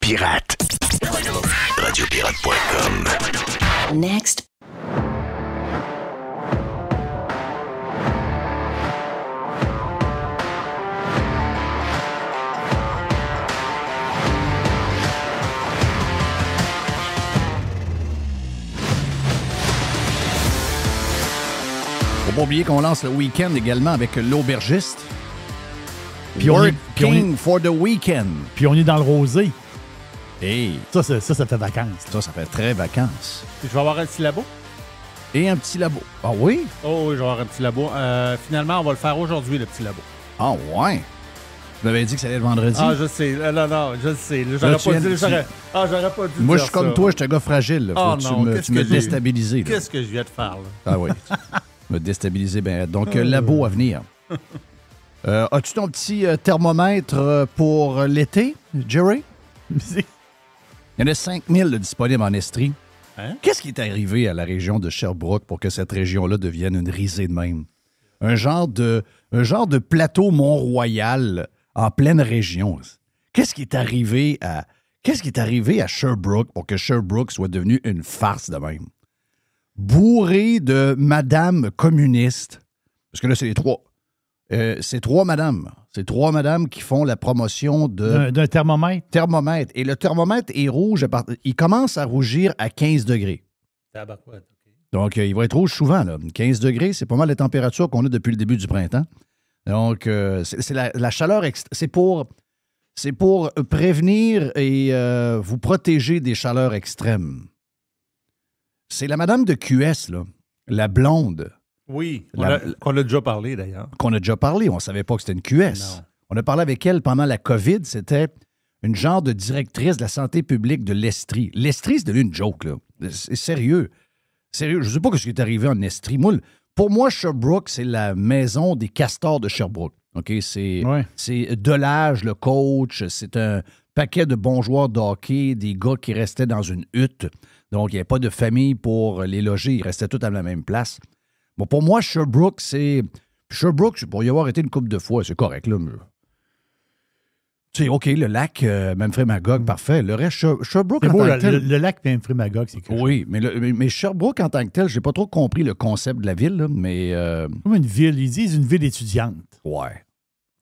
Pirate. Radiopirate.com. Next. Faut pas oublier qu'on lance le week-end également avec l'aubergiste. Working for the weekend. Puis on est dans le rosé. Hey, Ça fait vacances. ça fait très vacances. Je vais avoir un petit labo. Et un petit labo. Ah oui? Oh oui, je vais avoir un petit labo. Finalement, on va le faire aujourd'hui, le petit labo. Ah ouais? Tu m'avais dit que ça allait être vendredi. Ah, je sais. Non, je le sais. Là, Là, j'aurais pas dû Moi, je dire suis comme ça. toi, je suis un gars fragile. Là. Oh Faut non, que qu'est-ce tu me que j'ai- déstabilises. là. Qu'est-ce que je viens de faire, là? Ah oui. Me déstabiliser. Ben, donc, labo à venir. As-tu ton petit thermomètre pour l'été, Jerry? Il y en a 5000 disponibles en Estrie. Hein? Qu'est-ce qui est arrivé à la région de Sherbrooke pour que cette région-là devienne une risée de même? Un genre de plateau Mont-Royal en pleine région. Qu'est-ce qui est arrivé à Sherbrooke pour que Sherbrooke soit devenu une farce de même? Bourré de madame communistes. Parce que là, c'est les trois. C'est trois madames. C'est trois madames qui font la promotion D'un thermomètre. thermomètre. Et le thermomètre est rouge. Il commence à rougir à 15 degrés. Tabarouette, OK. Donc, il va être rouge souvent. Là. 15 degrés, c'est pas mal la température qu'on a depuis le début du printemps. Donc, c'est la chaleur. C'est pour prévenir et vous protéger des chaleurs extrêmes. C'est la madame de QS, là, la blonde, Oui, La- on a déjà parlé, d'ailleurs. qu'on a déjà parlé. On ne savait pas que c'était une QS. Non. On a parlé avec elle pendant la COVID. C'était une genre de directrice de la santé publique de l'Estrie. L'Estrie, c'est devenu une joke, là. C'est sérieux. Sérieux. Je ne sais pas ce qui est arrivé en Estrie. Pour moi, Sherbrooke, c'est la maison des castors de Sherbrooke. OK? C'est Delage, le coach. C'est un paquet de bons joueurs de hockey, des gars qui restaient dans une hutte. Donc, il n'y avait pas de famille pour les loger. Ils restaient tous à la même place. Bon, pour moi, Sherbrooke, c'est... Sherbrooke, pour y avoir été une couple de fois, c'est correct, là. Tu sais, OK, le lac, Manfred Magog, parfait. Le reste, Sherbrooke C'est en beau, tant que tel... le lac Magog, c'est quelque chose. Oui, mais Sherbrooke en tant que tel, j'ai pas trop compris le concept de la ville, là, mais... Comme une ville, ils disent une ville étudiante. ouais.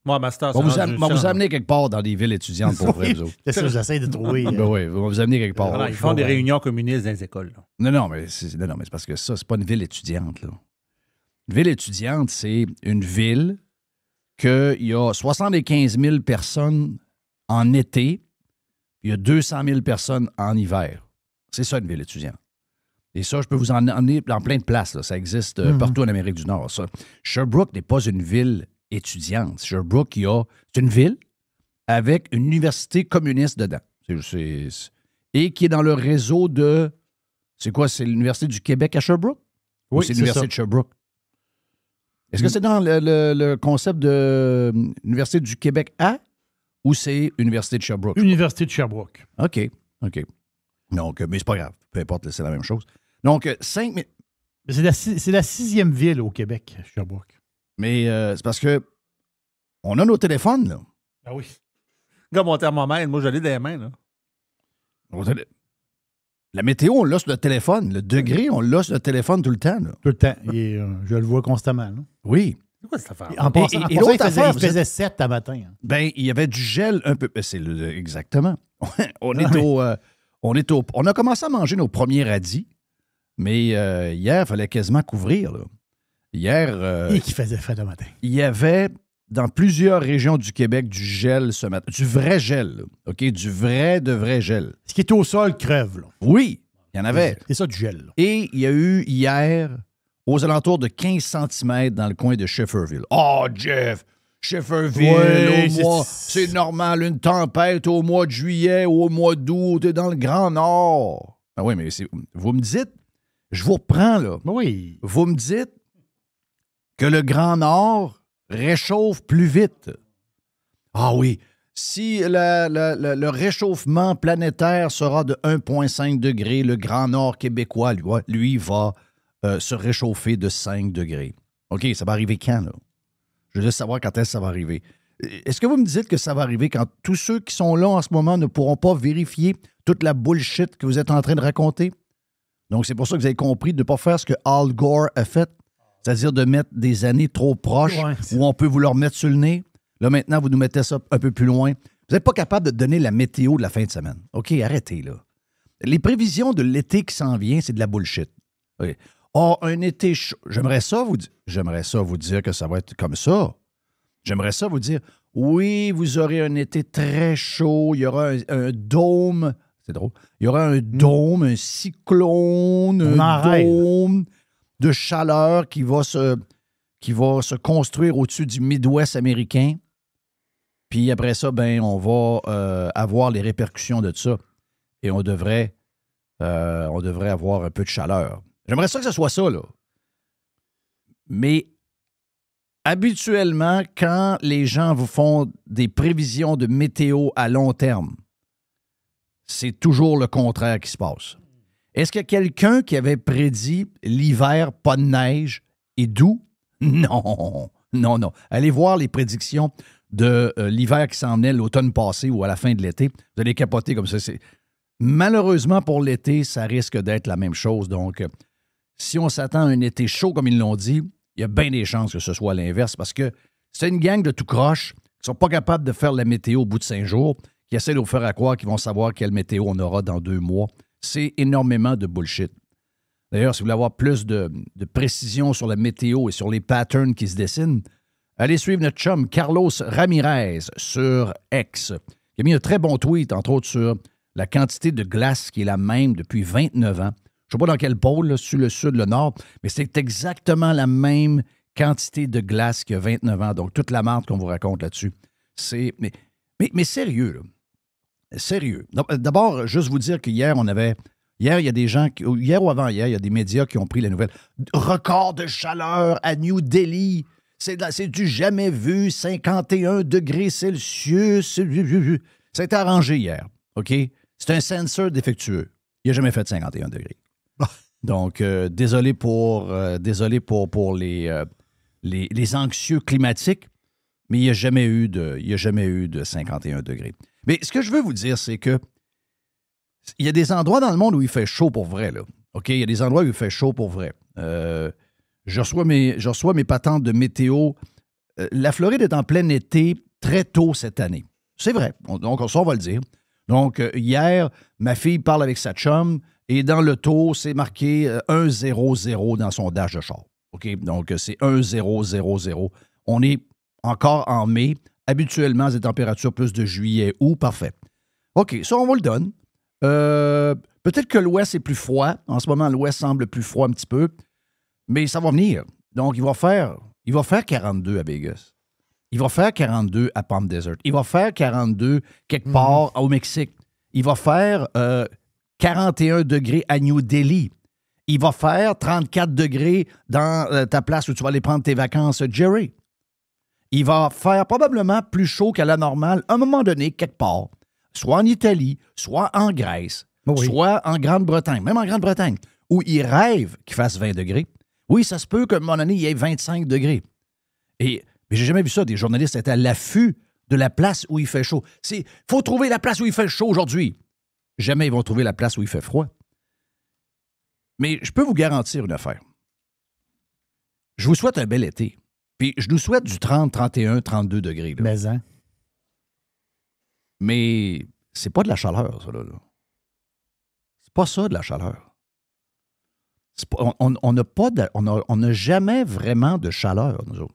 Moi, master, On va vous amener quelque part dans des villes étudiantes pour vrai, vous autres. C'est ça que j'essaie de trouver. Ben oui, on va vous amener quelque part. Voilà, ils font des réunions communistes dans les écoles. Là. Non, mais c'est parce que ça, c'est pas une ville étudiante, là. Une ville étudiante, c'est une ville qu'il y a 75 000 personnes en été, il y a 200 000 personnes en hiver. C'est ça, une ville étudiante. Et ça, je peux vous en emmener dans plein de places, là. Ça existe partout en Amérique du Nord, ça. Sherbrooke n'est pas une ville étudiante. Sherbrooke, c'est une ville avec une université communiste dedans. Et qui est dans le réseau de... C'est quoi? C'est l'Université du Québec à Sherbrooke? Ou Oui, c'est c'est l'Université ça. de Sherbrooke? Est-ce que c'est dans le concept de l'Université du Québec à ou c'est Université de Sherbrooke? Université de Sherbrooke. OK. Donc, mais c'est pas grave. Peu importe, c'est la même chose. Donc, 5 000... Mais c'est la 6e ville au Québec, Sherbrooke. Mais c'est parce que on a nos téléphones, là. Ah oui. Regarde mon thermomètre, moi, je l'ai dans les mains. Là. La météo, on l'a sur le téléphone. Le degré, on l'a sur le téléphone tout le temps, là. Tout le temps. Je le vois constamment. Là. Oui. C'est quoi cette affaire? En passant, et en l'autre passant, affaire, il faisait 7 à matin. Hein. Ben, il y avait du gel un peu. Exactement. On a commencé à manger nos premiers radis, mais hier, il fallait quasiment couvrir, là. Hier, Et qui faisait frais le matin. il y avait dans plusieurs régions du Québec du gel ce matin. Du vrai gel, là. OK? Du de vrai gel. Ce qui est au sol crève. Là. Oui, il y en avait. C'est ça du gel. Là. Et il y a eu hier aux alentours de 15 cm dans le coin de Shefferville. Oh, Jeff! Shefferville, Ouais, c'est normal, une tempête au mois de juillet ou au mois d'août, t'es dans le Grand Nord. Ah oui, mais vous me dites, je vous reprends, là. Oui. Vous me dites que le Grand Nord réchauffe plus vite. Ah oui, si le réchauffement planétaire sera de 1,5 degré, le Grand Nord québécois, lui va se réchauffer de 5 degrés. OK, ça va arriver quand, là? Je veux juste savoir quand est-ce que ça va arriver. Est-ce que vous me dites que ça va arriver quand tous ceux qui sont là en ce moment ne pourront pas vérifier toute la bullshit que vous êtes en train de raconter? Donc, c'est pour ça que vous avez compris de ne pas faire ce que Al Gore a fait, c'est-à-dire de mettre des années trop proches où on peut vous le remettre sur le nez. Là, maintenant, vous nous mettez ça un peu plus loin. Vous n'êtes pas capable de donner la météo de la fin de semaine. OK, arrêtez, là. Les prévisions de l'été qui s'en vient, c'est de la bullshit. Okay. Oh, un été chaud. J'aimerais ça vous dire que ça va être comme ça. J'aimerais ça vous dire, oui, vous aurez un été très chaud, il y aura un dôme. C'est drôle. Il y aura un dôme, un cyclone, un dôme de chaleur qui va se construire au-dessus du Midwest américain. Puis après ça, ben, on va avoir les répercussions de ça. Et on devrait avoir un peu de chaleur. J'aimerais ça que ce soit ça, là. Mais habituellement, quand les gens vous font des prévisions de météo à long terme, c'est toujours le contraire qui se passe. Est-ce qu'il y a quelqu'un qui avait prédit l'hiver, pas de neige et doux? Non. Allez voir les prédictions de l'hiver qui s'en venait l'automne passé ou à la fin de l'été. Vous allez capoter comme ça. Malheureusement, pour l'été, ça risque d'être la même chose. Donc, si on s'attend à un été chaud, comme ils l'ont dit, il y a bien des chances que ce soit l'inverse parce que c'est une gang de tout croche qui ne sont pas capables de faire la météo au bout de 5 jours, qui essaient de vous faire croire qu'ils vont savoir quelle météo on aura dans 2 mois. C'est énormément de bullshit. D'ailleurs, si vous voulez avoir plus de précision sur la météo et sur les patterns qui se dessinent, allez suivre notre chum Carlos Ramirez sur X, qui a mis un très bon tweet, entre autres, sur la quantité de glace qui est la même depuis 29 ans. Je ne sais pas dans quel pôle, là, sur le sud, le nord, mais c'est exactement la même quantité de glace qu'il y a 29 ans. Donc, toute la marde qu'on vous raconte là-dessus. Mais sérieux, là. Sérieux. D'abord, juste vous dire qu'hier, Hier, il y a des gens, hier ou avant-hier, il y a des médias qui ont pris la nouvelle. Record de chaleur à New Delhi. C'est du jamais vu, 51 degrés Celsius. Ça a été arrangé hier, OK? C'est un sensor défectueux. Il n'a jamais fait 51 degrés. Donc, désolé pour les anxieux climatiques, mais il n'y a jamais eu de 51 degrés. Mais ce que je veux vous dire, c'est que il y a des endroits dans le monde où il fait chaud pour vrai, là. OK? Il y a des endroits où il fait chaud pour vrai. Je reçois mes patentes de météo. La Floride est en plein été très tôt cette année. C'est vrai. Donc, ça, on va le dire. Donc, hier, ma fille parle avec sa chum et dans l'auto, c'est marqué 100 dans son dash de char. OK? Donc, c'est 1000. On est encore en mai. Habituellement, des températures plus de juillet, août. Parfait. OK, ça, on vous le donne. Peut-être que l'Ouest est plus froid. En ce moment, l'Ouest semble plus froid un petit peu. Mais ça va venir. Donc, il va faire 42 à Vegas. Il va faire 42 à Palm Desert. Il va faire 42 quelque part au Mexique. Il va faire 41 degrés à New Delhi. Il va faire 34 degrés dans ta place où tu vas aller prendre tes vacances, Jerry. Il va faire probablement plus chaud qu'à la normale à un moment donné, quelque part. Soit en Italie, soit en Grèce, soit en Grande-Bretagne, même en Grande-Bretagne, où il rêve qu'il fasse 20 degrés. Oui, ça se peut qu'à un moment donné, il y ait 25 degrés. Mais j'ai jamais vu ça. Des journalistes étaient à l'affût de la place où il fait chaud. Il faut trouver la place où il fait chaud aujourd'hui. Jamais ils vont trouver la place où il fait froid. Mais je peux vous garantir une affaire. Je vous souhaite un bel été. Puis je nous souhaite du 30, 31, 32 degrés. Là. Mais, hein? Mais c'est pas de la chaleur, ça, là. C'est pas ça, de la chaleur. On n'a jamais vraiment de chaleur, nous autres.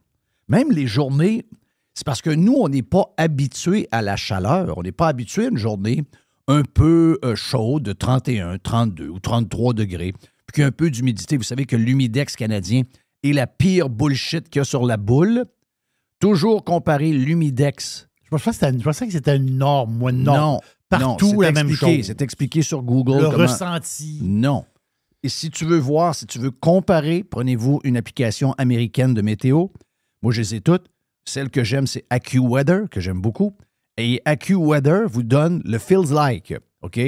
Même les journées, c'est parce que nous, on n'est pas habitués à la chaleur. On n'est pas habitués à une journée un peu chaude de 31, 32 ou 33 degrés, puis qu'il y a un peu d'humidité. Vous savez que l'humidex canadien est la pire bullshit qu'il y a sur la boule. Toujours comparer l'humidex. Je pensais que c'était une norme, moi, non. Partout, non, la même chose. C'est expliqué sur Google. Le ressenti. Non. Et si tu veux voir, si tu veux comparer, prenez-vous une application américaine de météo. Moi, je les ai toutes. Celle que j'aime, c'est AccuWeather, que j'aime beaucoup. Et AccuWeather vous donne le feels like. OK?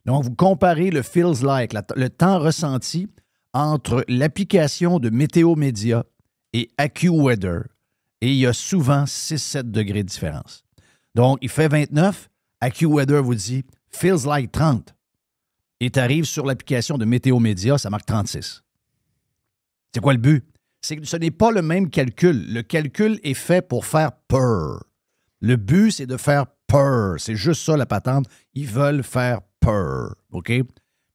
Donc, vous comparez le feels like, le temps ressenti entre l'application de Météo Média et AccuWeather. Et il y a souvent 6-7 degrés de différence. Donc, il fait 29. AccuWeather vous dit « feels like 30 ». Et tu arrives sur l'application de Météo Média, ça marque 36. C'est quoi le but? C'est que ce n'est pas le même calcul. Le calcul est fait pour faire peur. Le but, c'est de faire peur. C'est juste ça, la patente. Ils veulent faire peur. OK?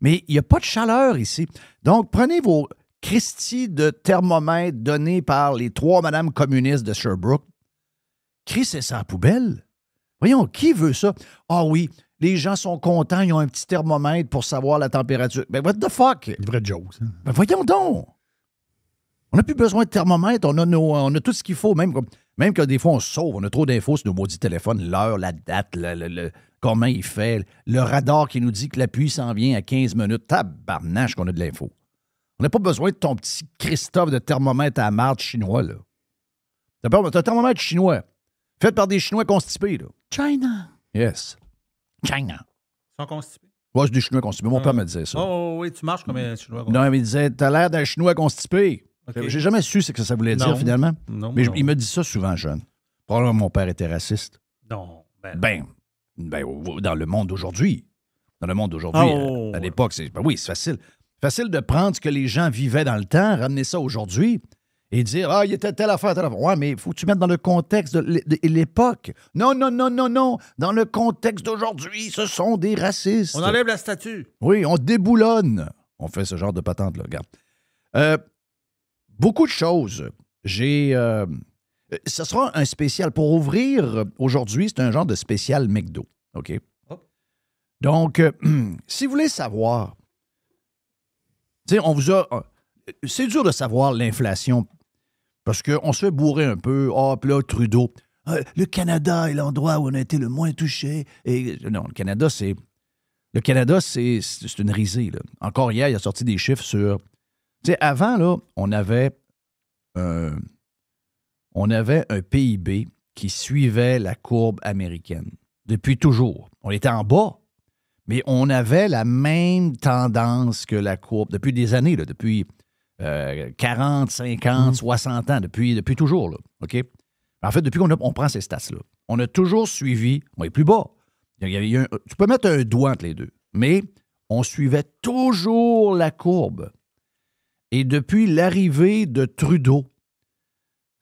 Mais il n'y a pas de chaleur ici. Donc, prenez vos Christie de thermomètres donnés par les 3 madames communistes de Sherbrooke. Crissez ça à la poubelle. Voyons, qui veut ça? Ah oui, les gens sont contents, ils ont un petit thermomètre pour savoir la température. Ben, what the fuck? C'est une vraie joke, ça. Ben, voyons donc. On n'a plus besoin de thermomètre, on a tout ce qu'il faut, même que des fois on se sauve, on a trop d'infos sur nos maudits téléphones, l'heure, la date, comment il fait, le radar qui nous dit que la pluie s'en vient à 15 minutes. Tabarnache qu'on a de l'info. On n'a pas besoin de ton petit Christophe de thermomètre à la marde chinois, là. T'as un thermomètre chinois, fait par des Chinois constipés, là. China. Yes. China. Ils sont constipés. Ouais, c'est des Chinois constipés. Mon père me disait ça. Oh oui, tu marches comme un Chinois. Non, mais il disait, t'as l'air d'un Chinois constipé. Okay. J'ai jamais su ce que ça voulait dire, Non. finalement. Non, Mais non. il me dit ça souvent, jeune. Probablement mon père était raciste. Non. Ben, dans le monde d'aujourd'hui. Dans le monde d'aujourd'hui, Oh. à l'époque, c'est facile. Facile de prendre ce que les gens vivaient dans le temps, ramener ça aujourd'hui et dire « Ah, il était telle affaire, telle affaire. » Ouais, mais il faut que tu mettes dans le contexte de l'époque. Non. Dans le contexte d'aujourd'hui, ce sont des racistes. On enlève la statue. Oui, on déboulonne. On fait ce genre de patente, là. Regarde. Beaucoup de choses. Ce sera un spécial. Pour ouvrir aujourd'hui, c'est un genre de spécial McDo. OK? Oh. Donc, si vous voulez savoir, tu sais, c'est dur de savoir l'inflation parce qu'on se fait bourrer un peu. Ah, puis là, Trudeau. Le Canada est l'endroit où on a été le moins touché. Et, non, le Canada, c'est une risée, là. Encore hier, il a sorti des chiffres sur. Tu sais, avant, là, on avait un PIB qui suivait la courbe américaine. Depuis toujours. On était en bas, mais on avait la même tendance que la courbe depuis des années, là, depuis 40, 50, 60 ans, depuis toujours. Là, OK? En fait, depuis qu'on prend ces stats-là, on a toujours suivi, on est plus bas. Tu peux mettre un doigt entre les deux, mais on suivait toujours la courbe. Et depuis l'arrivée de Trudeau,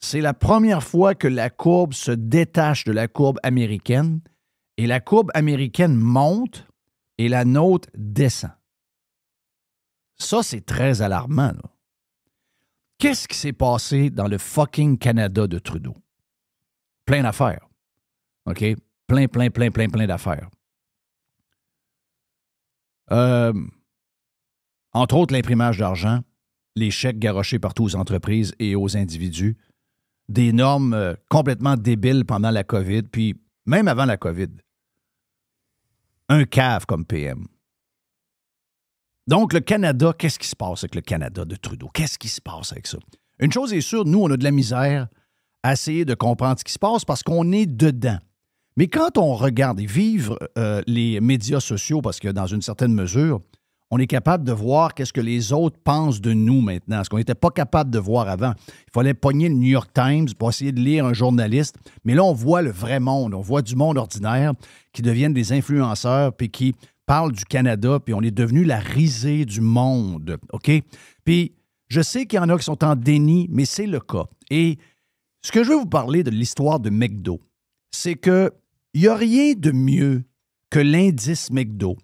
c'est la première fois que la courbe se détache de la courbe américaine et la courbe américaine monte et la nôtre descend. Ça, c'est très alarmant, là. Qu'est-ce qui s'est passé dans le fucking Canada de Trudeau? Plein d'affaires. OK? Plein d'affaires. Entre autres, l'imprimage d'argent, les chèques garochés partout aux entreprises et aux individus, des normes complètement débiles pendant la COVID, puis même avant la COVID. Un cave comme PM. Donc, le Canada, qu'est-ce qui se passe avec le Canada de Trudeau? Qu'est-ce qui se passe avec ça? Une chose est sûre, nous, on a de la misère à essayer de comprendre ce qui se passe parce qu'on est dedans. Mais quand on regarde et vivre les médias sociaux, parce que dans une certaine mesure, on est capable de voir qu'est-ce que les autres pensent de nous maintenant, ce qu'on n'était pas capable de voir avant. Il fallait pogner le New York Times pour essayer de lire un journaliste. Mais là, on voit le vrai monde. On voit du monde ordinaire qui deviennent des influenceurs puis qui parlent du Canada, puis on est devenu la risée du monde. OK? Puis je sais qu'il y en a qui sont en déni, mais c'est le cas. Et ce que je veux vous parler de l'histoire de McDo, c'est qu'il n'y a rien de mieux que l'indice McDo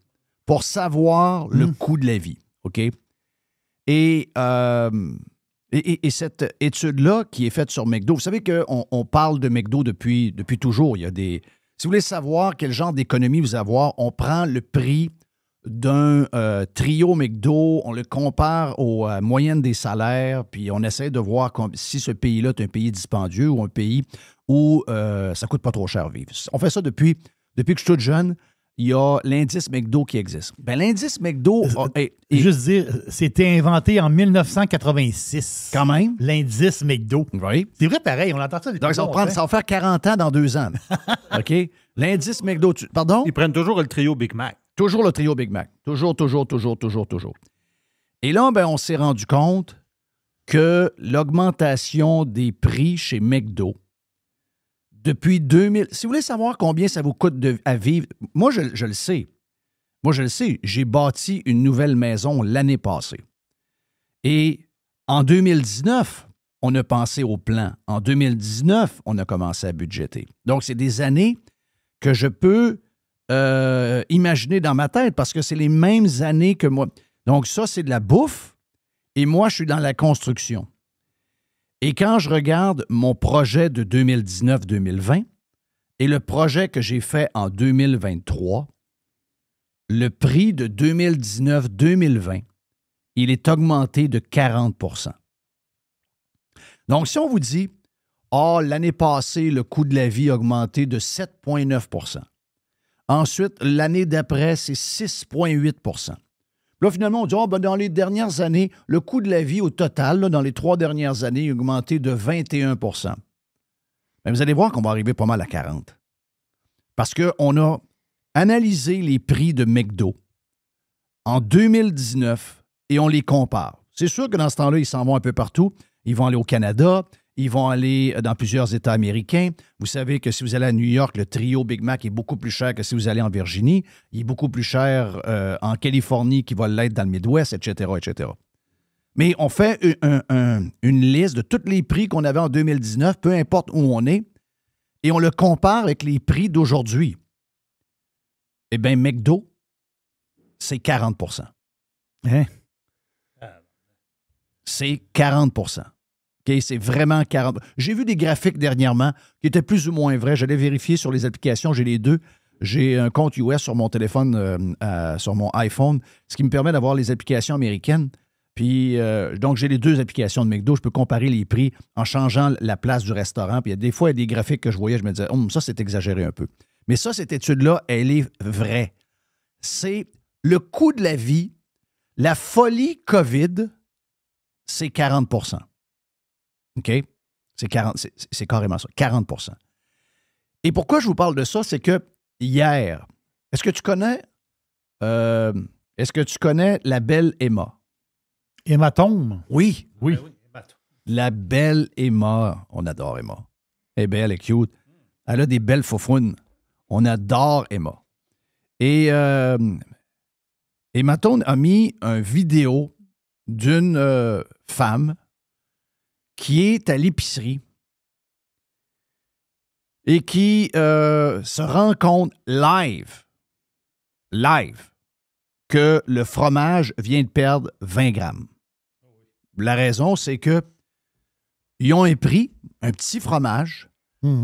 pour savoir le coût de la vie, OK? Et cette étude-là qui est faite sur McDo, vous savez qu'on parle de McDo depuis toujours. Il y a des... Si vous voulez savoir quel genre d'économie vous avoir, on prend le prix d'un trio McDo, on le compare aux moyennes des salaires, puis on essaie de voir si ce pays-là est un pays dispendieux ou un pays où ça ne coûte pas trop cher vivre. On fait ça depuis que je suis tout jeune. Il y a l'indice McDo qui existe. Ben, l'indice McDo... Juste dire, c'était inventé en 1986. Quand même. L'indice McDo. Oui. C'est vrai, pareil, on entend ça depuis Donc, ça va faire 40 ans dans 2 ans. OK? L'indice McDo... Pardon? Ils prennent toujours le trio Big Mac. Toujours le trio Big Mac. Toujours. Et là, ben, on s'est rendu compte que l'augmentation des prix chez McDo Depuis 2000... Si vous voulez savoir combien ça vous coûte à vivre, moi, je le sais. Moi, je le sais. J'ai bâti une nouvelle maison l'année passée. Et en 2019, on a pensé au plan. En 2019, on a commencé à budgéter. Donc, c'est des années que je peux imaginer dans ma tête parce que c'est les mêmes années que moi. Donc, ça, c'est de la bouffe et moi, je suis dans la construction. Et quand je regarde mon projet de 2019-2020 et le projet que j'ai fait en 2023, le prix de 2019-2020, il est augmenté de 40 %. Donc, si on vous dit, l'année passée, le coût de la vie a augmenté de 7,9 %. Ensuite, l'année d'après, c'est 6,8 %. Là, finalement, on dit, dans les dernières années, le coût de la vie au total, là, dans les 3 dernières années, a augmenté de 21 %. Mais vous allez voir qu'on va arriver pas mal à 40. Parce qu'on a analysé les prix de McDo en 2019 et on les compare. C'est sûr que dans ce temps-là, ils s'en vont un peu partout. Ils vont aller au Canada, ils vont aller dans plusieurs États américains. Vous savez que si vous allez à New York, le trio Big Mac est beaucoup plus cher que si vous allez en Virginie. Il est beaucoup plus cher en Californie qu'il va l'être dans le Midwest, etc., etc. Mais on fait une liste de tous les prix qu'on avait en 2019, peu importe où on est, et on le compare avec les prix d'aujourd'hui. Eh bien, McDo, c'est 40 %. Hein? C'est 40 %. Okay, c'est vraiment 40 %. J'ai vu des graphiques dernièrement qui étaient plus ou moins vrais. J'allais vérifier sur les applications. J'ai les deux. J'ai un compte US sur mon téléphone, sur mon iPhone, ce qui me permet d'avoir les applications américaines. Puis, donc, j'ai les deux applications de McDo. Je peux comparer les prix en changeant la place du restaurant. Puis, des fois, il y a des graphiques que je voyais, je me disais, ça, c'est exagéré un peu. Mais ça, cette étude-là, elle est vraie. C'est le coût de la vie, la folie COVID, c'est 40 %. OK? C'est carrément ça, 40 %. Et pourquoi je vous parle de ça, c'est que hier, est-ce que tu connais la belle Emma? Hématome? Oui. Oui. La belle Emma. On adore Emma. Elle est belle, elle est cute. Elle a des belles faufounes. On adore Emma. Et Emma Tone a mis une vidéo d'une femme qui est à l'épicerie et qui se rend compte live, que le fromage vient de perdre 20 grammes. La raison, c'est que ils ont un prix, un petit fromage,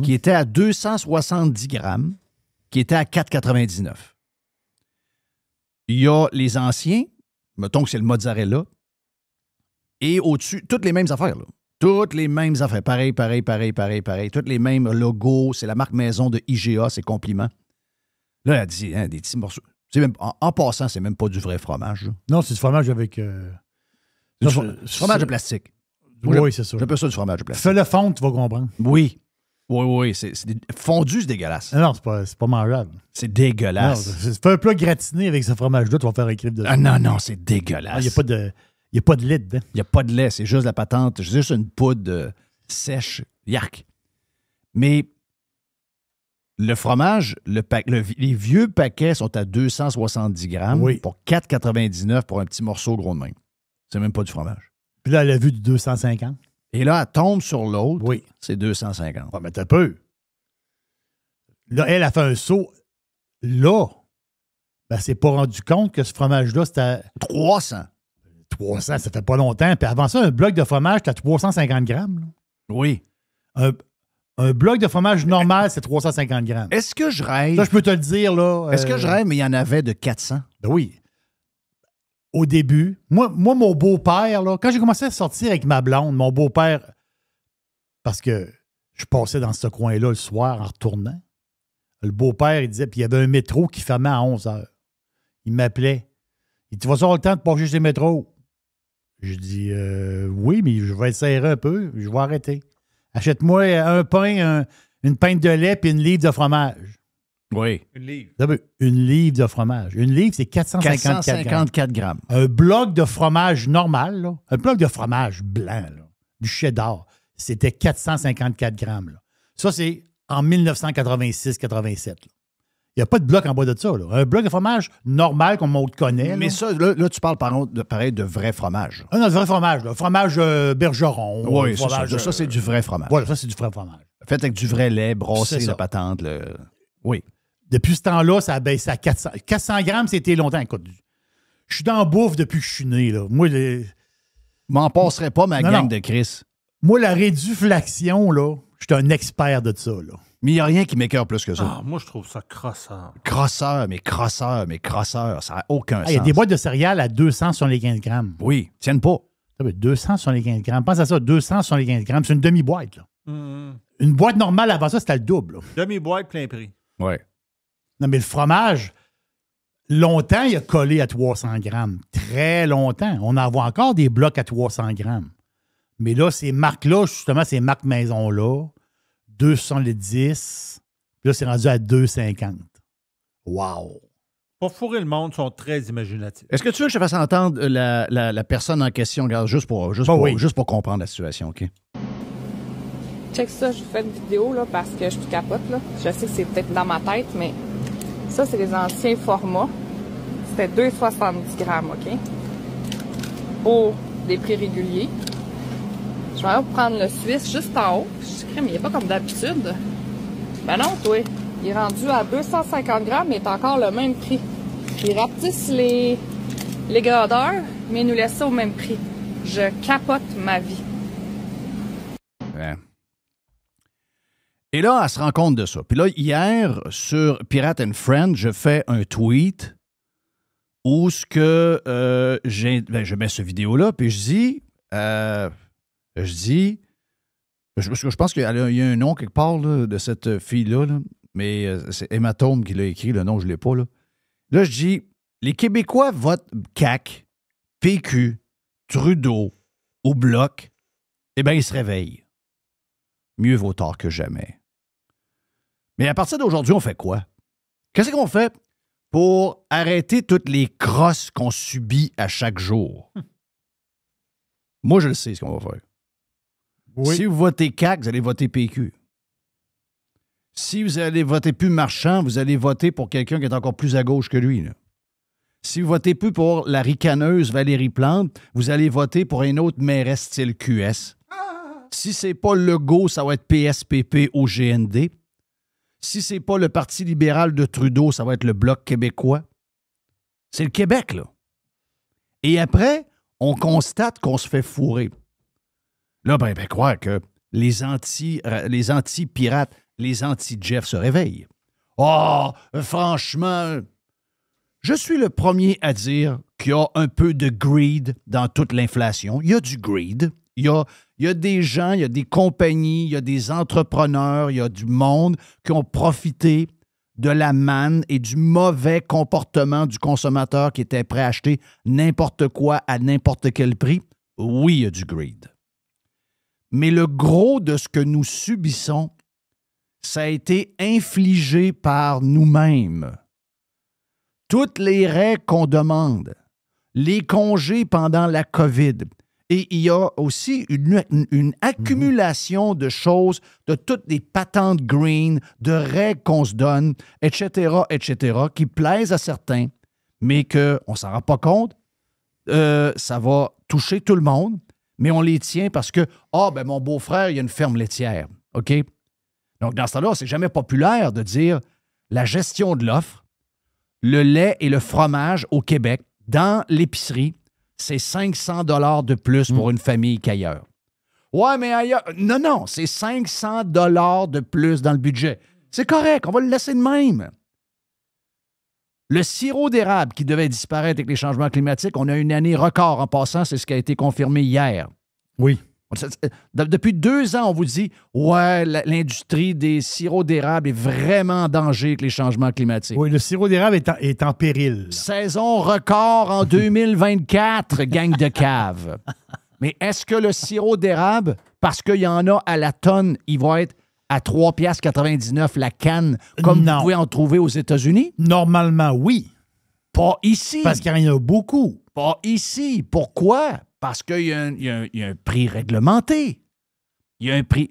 qui était à 270 grammes, qui était à 4,99. Il y a les anciens, mettons que c'est le mozzarella, et au-dessus, toutes les mêmes affaires, là. Toutes les mêmes affaires. Pareil. Toutes les mêmes logos. C'est la marque maison de IGA, c'est Compliment. Là, elle dit, des petits morceaux. En passant, c'est même pas du vrai fromage. Là. Non, c'est du fromage avec... Du fromage de plastique. Oui, c'est ça. J'appelle ça du fromage de plastique. Fais-le fondre, tu vas comprendre. Oui. Fondu, c'est dégueulasse. Non, c'est pas mangeable. C'est dégueulasse. Non, fais un plat gratiné avec ce fromage-là, tu vas faire un clip de ça. Ah non, c'est dégueulasse. Il n'y a pas de lait dedans. Il n'y a pas de lait, c'est juste la patente. C'est juste une poudre sèche. Yark. Mais le fromage, les vieux paquets sont à 270 grammes pour 4,99 pour un petit morceau gros de même. C'est même pas du fromage. Puis là, elle a vu du 250. Et là, elle tombe sur l'autre. Oui. C'est 250. Ah, mais t'as peu. Là, elle a fait un saut. Là, ben, elle s'est pas rendu compte que ce fromage-là, c'était à 300. 300, ça fait pas longtemps. Puis avant ça, un bloc de fromage, c'était à 350 grammes. Là. Oui. Un bloc de fromage normal, c'est 350 grammes. Est-ce que je rêve? Ça, je peux te le dire, là. Est-ce que je rêve, mais il y en avait de 400? Ben oui. Au début, moi, mon beau-père, là, quand j'ai commencé à sortir avec ma blonde, mon beau-père, parce que je passais dans ce coin-là le soir en retournant, le beau-père, il disait, puis il y avait un métro qui fermait à 11 h. Il m'appelait. Il dit, tu vas avoir le temps de passer chez le métro? Je dis, oui, mais je vais essayer un peu, je vais arrêter. Achète-moi un pain, une pinte de lait puis une livre de fromage. Oui. Une livre. Une livre de fromage. Une livre, c'est 454 grammes. Un bloc de fromage normal, là, un bloc de fromage blanc, là, du cheddar, c'était 454 grammes. Là. Ça, c'est en 1986-87. Il n'y a pas de bloc en bas de ça. Là. Un bloc de fromage normal, comme on le connaît. Mais là. ça, là, tu parles par contre de vrai fromage. Ah non, du vrai fromage. Là. Fromage Bergeron. Oui, fromage, ça, c'est du vrai fromage. Voilà, ça, c'est du vrai fromage. Fait avec du vrai lait, brossé, C'est ça. la patente. Oui. Depuis ce temps-là, ça a baissé à 400. 400 grammes, c'était longtemps. Écoute, je suis dans la bouffe depuis que je suis né. Là. M'en passerait pas ma Non, gang non. de Chris. Moi, la réduflexion, là, je suis un expert de ça. Là. Mais il n'y a rien qui m'écœure plus que ça. Ah, moi, je trouve ça crossant. Crosseur, ça n'a aucun Il y a sens. des boîtes de céréales à 275 grammes. Oui, tiennent pas. 275 grammes. Pense à ça, 275 grammes. C'est une demi-boîte. Là. Une boîte normale, avant ça, c'était le double. Là. Demi-boîte, plein prix. Oui. Non, mais le fromage, longtemps, il a collé à 300 grammes. Très longtemps. On en voit encore des blocs à 300 grammes. Mais là, ces marques-là, justement, ces marques maison-là, 210, puis là, c'est rendu à 250. Wow! Pour fourrer le monde, ils sont très imaginatifs. Est-ce que tu veux que je te fasse entendre la personne en question? Regarde, juste pour comprendre la situation, OK? Check ça, je vous fais une vidéo là, parce que je suis capote. Là. Je sais que c'est peut-être dans ma tête, mais ça, c'est les anciens formats. C'était 2,70 grammes, OK? Pour des prix réguliers. Je vais aller prendre le Suisse juste en haut. Je dis, mais il n'est pas comme d'habitude. Ben non, toi. Il est rendu à 250 grammes, mais il est encore le même prix. Ils rapetissent les gradeurs, mais ils nous laissent ça au même prix. Je capote ma vie. Ouais. Et là, elle se rend compte de ça. Puis là, hier, sur Pirate and Friend, je fais un tweet où ce que je mets cette vidéo-là, puis je pense qu'il y a un nom quelque part là, de cette fille-là, là, mais c'est Hématome qui l'a écrit, le nom, je ne l'ai pas. Là, je dis, les Québécois votent CAQ, PQ, Trudeau, au Bloc, eh bien, ils se réveillent. Mieux vaut tard que jamais. Mais à partir d'aujourd'hui, on fait quoi? Qu'est-ce qu'on fait pour arrêter toutes les crosses qu'on subit à chaque jour? Moi, je le sais ce qu'on va faire. Oui. Si vous votez CAQ, vous allez voter PQ. Si vous allez voter plus Marchand, vous allez voter pour quelqu'un qui est encore plus à gauche que lui. Là. Si vous votez plus pour la ricaneuse Valérie Plante, vous allez voter pour une autre mairesse style QS. Si c'est pas Legault, ça va être PSPP au GND. Si c'est pas le Parti libéral de Trudeau, ça va être le Bloc québécois. C'est le Québec, là. Et après, on constate qu'on se fait fourrer. Là, ben croire que les anti-pirates, les anti-Jeff se réveillent. Oh, franchement, je suis le premier à dire qu'il y a un peu de greed dans toute l'inflation. Il y a du greed. Il y a des gens, il y a des compagnies, il y a des entrepreneurs, il y a du monde qui ont profité de la manne et du mauvais comportement du consommateur qui était prêt à acheter n'importe quoi à n'importe quel prix. Oui, il y a du greed. Mais le gros de ce que nous subissons, ça a été infligé par nous-mêmes. Toutes les règles qu'on demande, les congés pendant la COVID, et il y a aussi une accumulation de choses, de toutes les patentes green, de règles qu'on se donne, etc., qui plaisent à certains, mais qu'on ne s'en rend pas compte. Ça va toucher tout le monde, mais on les tient parce que, mon beau-frère, il a une ferme laitière. OK? Donc, dans ce temps-là, c'est jamais populaire de dire la gestion de l'offre, le lait et le fromage au Québec, dans l'épicerie, c'est 500 $ de plus pour une famille qu'ailleurs. Ouais, mais ailleurs... Non, c'est 500 $ de plus dans le budget. C'est correct, on va le laisser de même. Le sirop d'érable qui devait disparaître avec les changements climatiques, on a une année record en passant, c'est ce qui a été confirmé hier. Oui. Depuis 2 ans, on vous dit « Ouais, l'industrie des sirops d'érable est vraiment en danger avec les changements climatiques. » Oui, le sirop d'érable est en péril. Saison record en 2024, gang de cave. Mais est-ce que le sirop d'érable, parce qu'il y en a à la tonne, il va être à 3,99 $ la canne, comme vous pouvez en trouver aux États-Unis? Normalement, oui. Pas ici. Parce qu'il y en a beaucoup. Pas ici. Pourquoi? Parce qu'il y a un prix réglementé. Il y a un prix.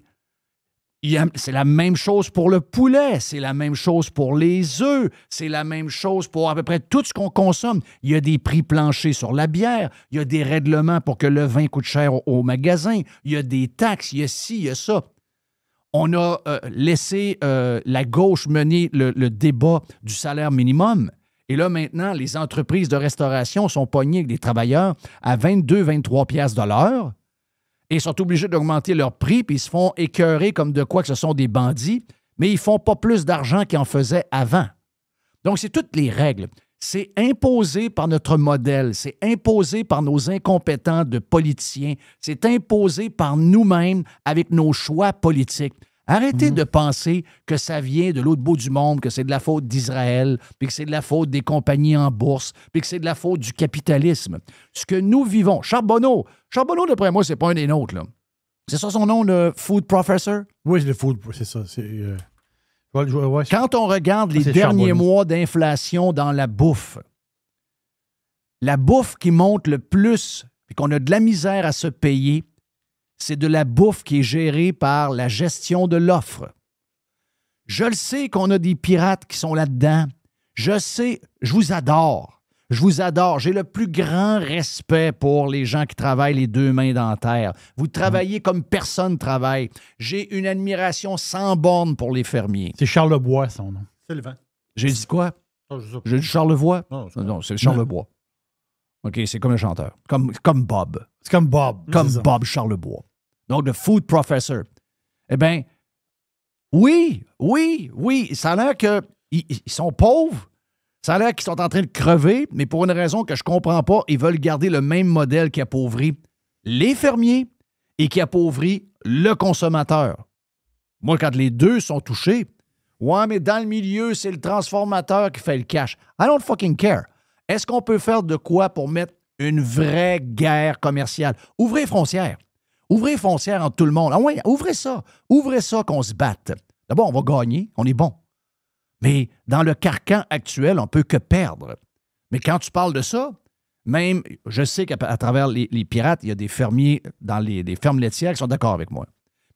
C'est la même chose pour le poulet, c'est la même chose pour les œufs, c'est la même chose pour à peu près tout ce qu'on consomme. Il y a des prix planchers sur la bière, il y a des règlements pour que le vin coûte cher au magasin, il y a des taxes, il y a ci, il y a ça. On a laissé la gauche mener le débat du salaire minimum. Et là, maintenant, les entreprises de restauration sont pognées avec des travailleurs à 22-23 piastres de l'heure. Et sont obligés d'augmenter leur prix, puis ils se font écœurer comme de quoi que ce sont des bandits, mais ils ne font pas plus d'argent qu'ils en faisaient avant. Donc, c'est toutes les règles. C'est imposé par notre modèle, c'est imposé par nos incompétents de politiciens, c'est imposé par nous-mêmes avec nos choix politiques. Arrêtez de penser que ça vient de l'autre bout du monde, que c'est de la faute d'Israël, puis que c'est de la faute des compagnies en bourse, puis que c'est de la faute du capitalisme. Ce que nous vivons, Charbonneau, d'après moi, c'est pas un des nôtres, là. C'est ça son nom, le food professor? Oui, c'est le food, c'est ça. Ouais, quand on regarde les derniers mois d'inflation dans la bouffe qui monte le plus, puis qu'on a de la misère à se payer, c'est de la bouffe qui est gérée par la gestion de l'offre. Je le sais qu'on a des pirates qui sont là-dedans. Je sais, je vous adore. Je vous adore. J'ai le plus grand respect pour les gens qui travaillent les deux mains dans la terre. Vous travaillez comme personne travaille. J'ai une admiration sans borne pour les fermiers. C'est Charlebois, son nom. C'est le vent. J'ai dit quoi? J'ai dit Charlevoix? Non, c'est Charlebois. OK, c'est comme un chanteur. Comme Bob. C'est comme Bob. Comme Bob Charlebois. Donc, le food professor. Eh bien, oui. Ça a l'air qu'ils sont pauvres. Ça a l'air qu'ils sont en train de crever, mais pour une raison que je ne comprends pas, ils veulent garder le même modèle qui appauvrit les fermiers et qui appauvrit le consommateur. Moi, quand les deux sont touchés, ouais, mais dans le milieu, c'est le transformateur qui fait le cash. I don't fucking care. Est-ce qu'on peut faire de quoi pour mettre une vraie guerre commerciale? Ouvrez frontière. Ouvrez frontière entre tout le monde. Ah ouais, ouvrez ça. Ouvrez ça qu'on se batte. D'abord, on va gagner. On est bon. Mais dans le carcan actuel, on ne peut que perdre. Mais quand tu parles de ça, même, je sais qu'à travers les pirates, il y a des fermiers dans les fermes laitières qui sont d'accord avec moi.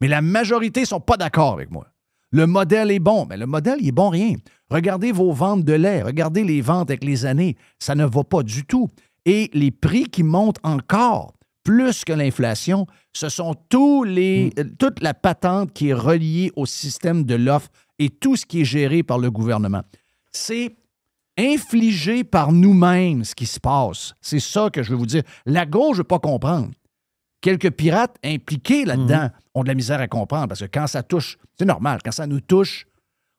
Mais la majorité ne sont pas d'accord avec moi. Le modèle est bon. Mais le modèle, il est bon rien. Regardez vos ventes de lait. Regardez les ventes avec les années. Ça ne va pas du tout. Et les prix qui montent encore plus que l'inflation, ce sont toute la patente qui est reliée au système de l'offre et tout ce qui est géré par le gouvernement. C'est infligé par nous-mêmes ce qui se passe. C'est ça que je veux vous dire. La gauche ne veut pas comprendre. Quelques pirates impliqués là-dedans ont de la misère à comprendre parce que quand ça touche, c'est normal, quand ça nous touche,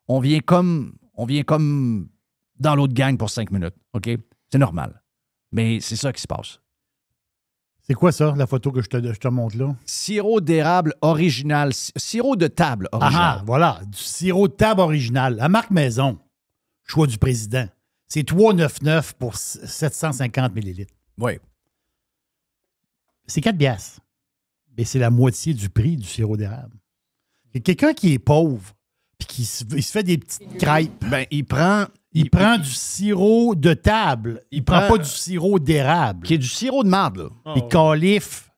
on vient comme dans l'autre gang pour 5 minutes. OK? C'est normal. Mais c'est ça qui se passe. C'est quoi ça, la photo que je te montre là? Sirop d'érable original. Sirop de table original. Ah, voilà. Du sirop de table original. La marque Maison. Choix du président. C'est 3,99 pour 750 millilitres. Oui. C'est 4 piastres. Mais c'est la moitié du prix du sirop d'érable. Quelqu'un qui est pauvre puis qui se fait des petites crêpes. Ben, il prend du sirop de table. Il prend pas du sirop d'érable. Qui est du sirop de marde, là. Les calife.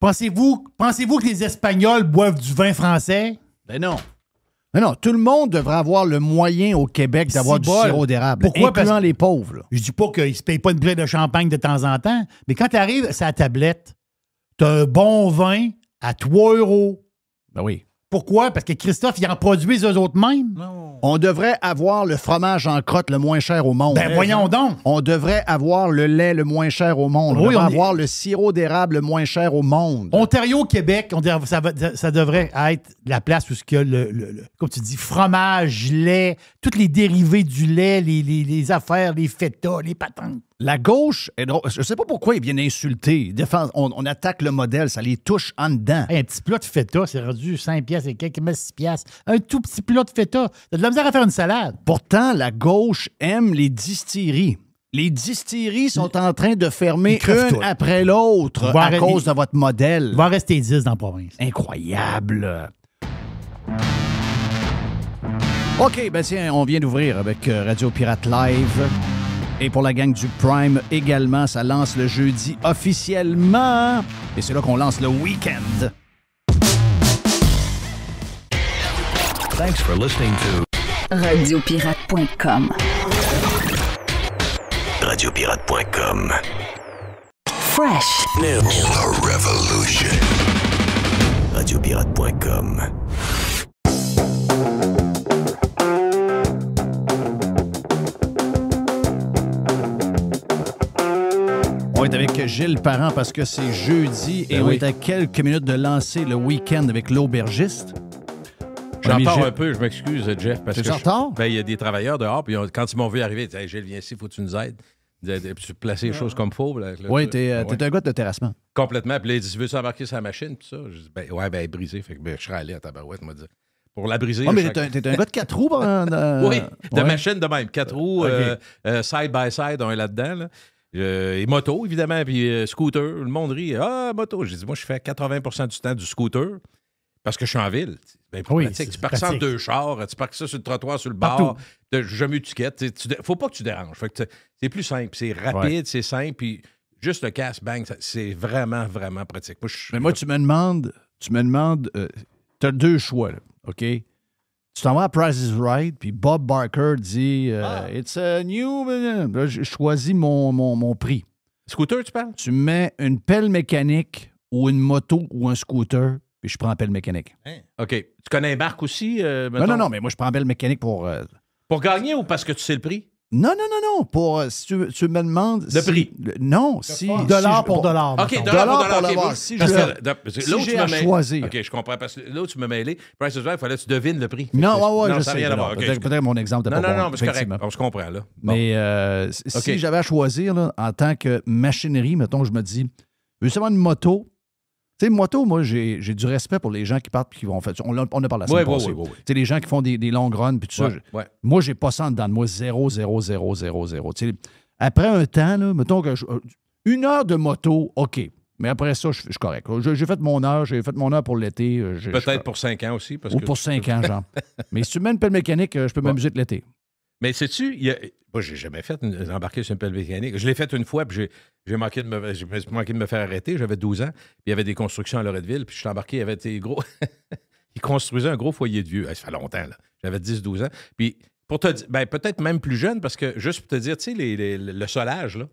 Pensez-vous que les Espagnols boivent du vin français? Ben non. Mais non, tout le monde devrait avoir le moyen au Québec d'avoir du sirop d'érable. Pourquoi? Incluant les pauvres. Là. Je dis pas qu'ils ne se payent pas une bouteille de champagne de temps en temps, mais quand tu arrives à la tablette, tu as un bon vin à 3 €. Ben oui. Pourquoi? Parce que Christophe, ils en produisent eux autres mêmes. Non. On devrait avoir le fromage en crotte le moins cher au monde. Ben voyons donc. On devrait avoir le lait le moins cher au monde. Oui, on devrait avoir le sirop d'érable le moins cher au monde. Ontario, Québec, ça devrait être la place où il y a le comme tu dis, fromage, lait, tous les dérivés du lait, les affaires, les feta, les patentes. La gauche est drôle. Je ne sais pas pourquoi ils viennent insulter. On attaque le modèle, ça les touche en dedans. Hey, un petit plat de feta, c'est rendu 5 piastres et quelques 6 piastres. Un tout petit plat de feta. T'as de la misère à faire une salade. Pourtant, la gauche aime les distilleries. Les distilleries sont en train de fermer une après l'autre à cause de votre modèle. Il va en rester 10 dans la province. Incroyable. OK, ben tiens, on vient d'ouvrir avec Radio Pirate Live. Et pour la gang du Prime également, ça lance le jeudi officiellement. Et c'est là qu'on lance le week-end. Thanks for listening to Radiopirate.com. Radiopirate.com. Fresh. New. The revolution. Radiopirate.com. On est avec Gilles Parent parce que c'est jeudi et on est à quelques minutes de lancer le week-end avec l'aubergiste. J'en parle un peu, je m'excuse, Jeff. Parce que en retard? Il y a des travailleurs dehors, puis quand ils m'ont vu arriver, ils disaient, hey, Gilles, viens ici, faut que tu nous aides. Tu placer les choses comme il faut. Oui, t'es un gars de terrassement. Complètement. Puis là, il dit, veux-tu embarquer sur la machine? Puis ça, je dis, ouais, brisé. Fait que je serais allé à tabarouette, m'a dit. Pour la briser. Oh, mais t'es un gars de 4 roues, oui, de machine de même. 4 roues, side by side, on est là-dedans. Là. Et moto, évidemment, puis scooter. Le monde rit. Ah, moto. J'ai dit, moi, je fais 80% du temps du scooter parce que je suis en ville. Ben, pratique. Tu parques ça en 2 chars, tu parques ça sur le trottoir, sur le bar. Jamais eu de ticket. Faut pas que tu déranges. Fait que c'est plus simple. C'est rapide, c'est simple. Puis juste le casse, bang, c'est vraiment, vraiment pratique. Moi, tu me demandes, tu as 2 choix, là, OK? Tu t'en vas à Price is Right, puis Bob Barker dit It's a new. Là, je choisis mon prix. Scooter, tu parles? Tu mets une pelle mécanique ou une moto ou un scooter, puis je prends pelle mécanique. OK. Tu connais un marque aussi? Non, mais moi, je prends pelle mécanique pour. Pour gagner ou parce que tu sais le prix? Non. Pour, si tu me demandes. Le prix? Non, si. Dollar pour dollar. OK, dollar pour l'avoir. Si j'ai à choisir. OK, je comprends. Parce que là où tu m'as mêlé, Price is Right, il fallait que tu devines le prix. Non, je sais. Rien à voir. Peut-être mon exemple Non, mais c'est correct. On se comprend, là. Bon. Mais si j'avais à choisir, là, en tant que machinerie, mettons, je me dis, veux-tu avoir une moto? Tu sais, moto, moi, j'ai du respect pour les gens qui partent et qui vont faire. On a parlé la semaine passée. Tu sais, les gens qui font des longues runs puis tout ça. Moi, j'ai pas ça en dedans de moi. 0. Tu sais, après un temps, là, mettons que 1 heure de moto, OK. Mais après ça, je suis correct. J'ai fait mon heure. J'ai fait mon heure pour l'été. Peut-être pour 5 ans aussi. Ou pour 5 ans, genre. Mais si tu mets une pelle mécanique, je peux m'amuser de l'été. Mais sais-tu, moi, j'ai jamais fait embarquer sur une pelle mécanique. Je l'ai fait une fois, puis j'ai manqué de me faire arrêter. J'avais 12 ans, puis il y avait des constructions à Loretteville, puis je suis embarqué, il y avait des gros... Ils construisaient un gros foyer de vieux. Ça fait longtemps, là. J'avais 10-12 ans. Puis, pour te dire, peut-être même plus jeune, parce que, juste pour te dire, tu sais, le solage, là,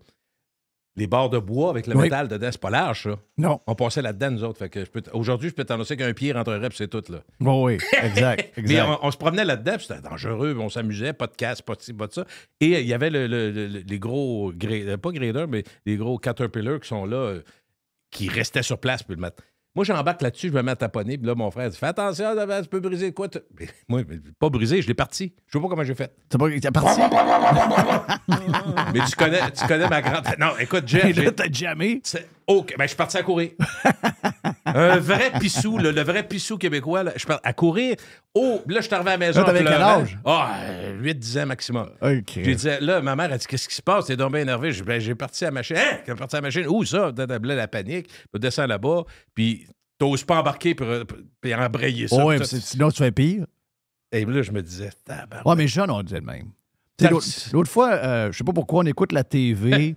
les barres de bois avec le métal dedans, c'est pas large, ça. Non. On passait là-dedans, nous autres. Fait que aujourd'hui, je peux t'annoncer qu'un pied rentrerait, puis c'est tout, là. Oui, exact. Mais on se promenait là-dedans, puis c'était dangereux, on s'amusait, pas de casse, pas de ci, pas de ça. Et il y avait les gros, pas graders, mais les gros Caterpillar qui sont là, qui restaient sur place, puis le matin. Moi, j'embarque là-dessus, je me mets à taponner, puis là, mon frère dit, fais attention, tu peux briser quoi? Moi, pas brisé, je l'ai parti. Je sais pas comment j'ai fait. T'es parti? Mais tu connais ma grande... Non, écoute, Jeff... Là, t'as jamais? OK, je suis parti à courir. Un vrai pissou, le vrai pissou québécois, là, je suis parti à courir. Oh, là, je suis arrivé à la maison. Là, t'avais quel âge? 8-10 ans maximum. OK. J'ai dit, là, ma mère a dit, qu'est-ce qui se passe? T'es donc bien énervé. J'ai parti à la machine. Hein? J'ai parti à la machine. Où ça? Là, la panique. Je descends là-bas, puis t'oses pas embarquer puis embrayer ça. Oui, sinon tu fais pire. Et là, je me disais, ouais, mais jeune, on disait le même. L'autre fois, je sais pas pourquoi on écoute la TV,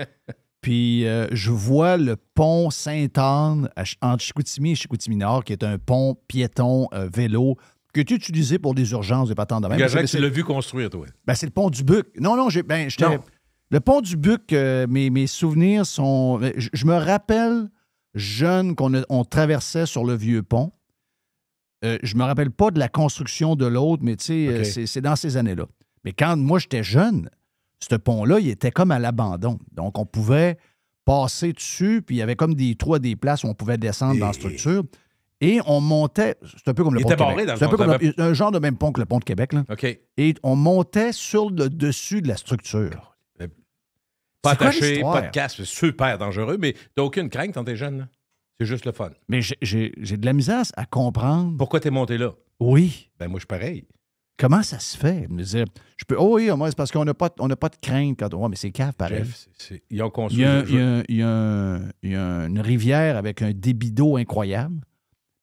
puis je vois le pont Sainte-Anne entre Chicoutimi et Chicoutimi-Nord, qui est un pont piéton vélo, qui est utilisé pour des urgences, des patentes de même. Tu l'as vu construire, toi. C'est le pont du Buc. Non, le pont du Buc, mes souvenirs sont... Je me rappelle, jeune, qu'on traversait sur le vieux pont. Je me rappelle pas de la construction de l'autre, mais tu sais, c'est dans ces années-là. Mais quand moi, j'étais jeune, ce pont-là, il était comme à l'abandon. Donc, on pouvait passer dessus, puis il y avait comme des trous à des places où on pouvait descendre dans la structure. Et on montait, c'est un peu comme le pont de Québec. C'est un peu comme un genre de même pont que le pont de Québec. Là. OK. Et on montait sur le dessus de la structure. Pas attaché, pas de casque, c'est super dangereux, mais t'as aucune crainte quand t'es jeune. Là. C'est juste le fun. Mais j'ai de la misère à comprendre. Pourquoi t'es monté là? Oui. Ben moi, je suis pareil. Comment ça se fait? Me dire, oui, moi, c'est parce qu'on n'a pas de crainte. Mais c'est cave, pareil. Ils ont construit... Il y a une rivière avec un débit d'eau incroyable.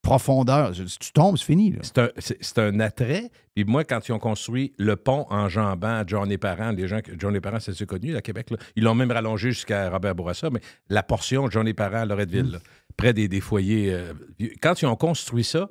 Profondeur. Si tu tombes, c'est fini. Là. C'est un attrait. Puis moi, quand ils ont construit le pont enjambant John et Parent, John et Parent, c'est connu à Québec. Là. Ils l'ont même rallongé jusqu'à Robert Bourassa, mais la portion John et Parent à Loretteville, là, près des foyers... quand ils ont construit ça,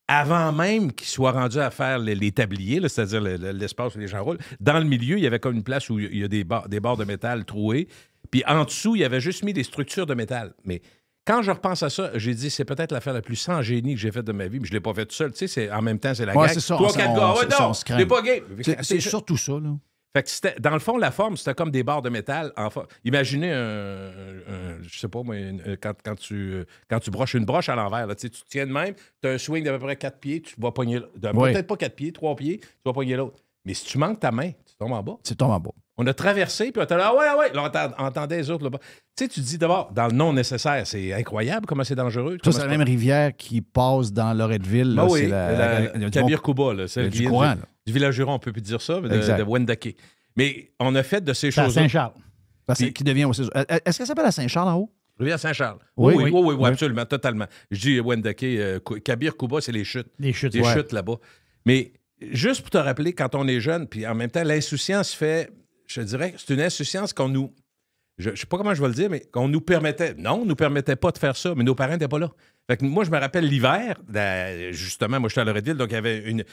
avant même qu'ils soient rendus à faire les tabliers, là, c'est-à-dire l'espace où les gens roulent, dans le milieu, il y avait comme une place où il y a des barres de métal trouées. Puis en dessous, il y avait juste mis des structures de métal. Mais quand je repense à ça, j'ai dit, c'est peut-être l'affaire la plus sans génie que j'ai faite de ma vie, mais je ne l'ai pas faite tout seul. Tu sais, en même temps, c'est la gang. C'est ça. 3-4 gars. Ouais, non, t'es pas gay. C'est surtout ça, là. Fait que dans le fond, la forme, c'était comme des barres de métal. Imaginez je sais pas moi, quand tu broches une broche à l'envers, là, tu tiens de même, tu as un swing d'à peu près 4 pieds, tu vas pogner peut-être pas 4 pieds, 3 pieds, tu vas pogner l'autre. Mais si tu manques ta main, tu tombes en bas. Tu tombes en bas. On a traversé, puis on était là, ouais. Là, on entendait les autres là-bas. Tu sais, tu dis d'abord, dans le non nécessaire, c'est incroyable comment c'est dangereux. Ça, c'est la même rivière qui passe dans Loretteville. Là, oui, la Kabir-Kuba, là, celle qui vient du village Huron, on peut plus dire ça, mais de Wendake. Mais on a fait de ces choses-là. À Saint-Charles. Qui devient aussi. Est-ce qu'elle s'appelle à Saint-Charles en haut? Rivière Saint-Charles. Oui, Absolument, totalement. Je dis Wendake, Kabir-Kuba, c'est les chutes. Les chutes, chutes là-bas. Mais juste pour te rappeler, quand on est jeune, puis en même temps, l'insouciance fait, je dirais, c'est une insouciance qu'on nous... Je ne sais pas comment je vais le dire, mais qu'on nous permettait... Non, on ne nous permettait pas de faire ça, mais nos parents n'étaient pas là. Fait que moi, je me rappelle l'hiver, justement, moi, j'étais à Loretteville, donc il y avait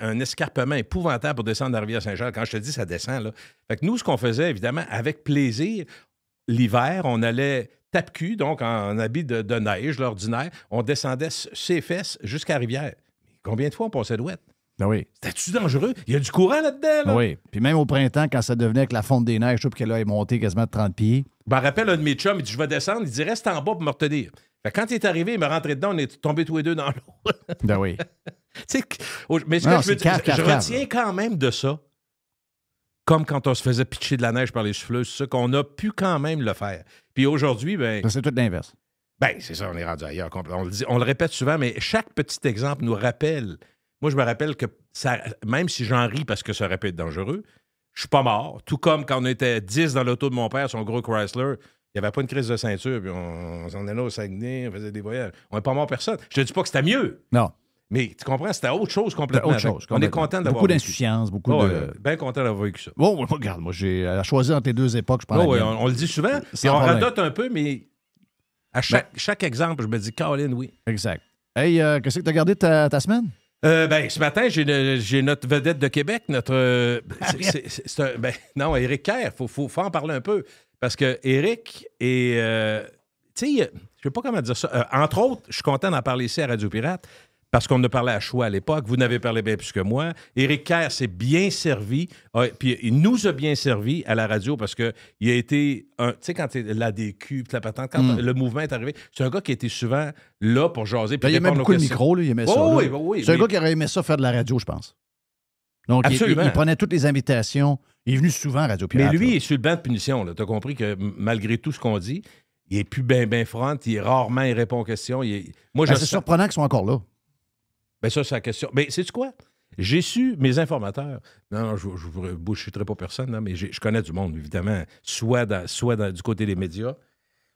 un escarpement épouvantable pour descendre la rivière Saint-Charles. Quand je te dis, ça descend, là. Fait que nous, ce qu'on faisait, évidemment, avec plaisir, l'hiver, on allait tape-cul, donc en habit de neige, l'ordinaire, on descendait ses fesses jusqu'à la rivière. Combien de fois on passait d'ouette? Ben oui. C'était-tu dangereux? Il y a du courant là-dedans, là. Oui. Puis même au printemps, quand ça devenait avec la fonte des neiges, je trouve qu'elle est montée quasiment de 30 pieds. Je me rappelle un de mes chums, il dit, je vais descendre. Il dit, reste en bas pour me retenir. Fait que quand il est arrivé, il me rentrait dedans, on est tombés tous les deux dans l'eau. Ben oui. Mais ce que je veux dire, je retiens quand même de ça, comme quand on se faisait pitcher de la neige par les souffleuses, c'est ça qu'on a pu quand même le faire. Puis aujourd'hui, ben... C'est tout l'inverse. Ben, c'est ça, on est rendu ailleurs. On le répète souvent, mais chaque petit exemple nous rappelle... Moi, je me rappelle que ça, même si j'en ris parce que ça aurait pu être dangereux, je suis pas mort. Tout comme quand on était 10 dans l'auto de mon père, son gros Chrysler, il n'y avait pas une crise de ceinture, puis on s'en allait au Saguenay, on faisait des voyages. On n'est pas mort personne. Je te dis pas que c'était mieux. Non. Mais tu comprends, c'était autre chose complètement. Autre chose, on est content d'avoir beaucoup d'insouciance, beaucoup de... Bien content d'avoir vécu ça. Bon, regarde, moi, j'ai à choisir entre les deux époques, je pense. On le dit souvent, puis on radote un peu, mais à chaque exemple, je me dis, Caroline, oui. Exact. Hey, qu'est-ce que tu as gardé ta semaine? Ce matin, j'ai notre vedette de Québec, notre... non, Éric Kerr, faut en parler un peu. Parce que Éric est... tu sais, je ne sais pas comment dire ça. Entre autres, je suis content d'en parler ici à Radio Pirate, parce qu'on en a parlé à Choix à l'époque. Vous n'avez parlé bien plus que moi. Éric Kerr s'est bien servi, puis il nous a bien servi à la radio parce qu'il a été, tu sais, quand l'ADQ, la patente, quand le mouvement est arrivé, c'est un gars qui était souvent là pour jaser. Il aimait beaucoup le micro, là, il aimait ça. Oui. C'est un gars qui aurait aimé ça faire de la radio, je pense. Donc, il prenait toutes les invitations. Il est venu souvent à Radio Pirate. Mais lui, il est sur le banc de punition. Tu as compris que malgré tout ce qu'on dit, il n'est plus bien front. Rarement, il répond aux questions. C'est surprenant qu'ils soient encore là. Ben ça, c'est la question. Mais sais-tu quoi? J'ai su, mes informateurs, non, je ne bullshitterai pas personne, non, mais je connais du monde, évidemment, soit du côté des médias,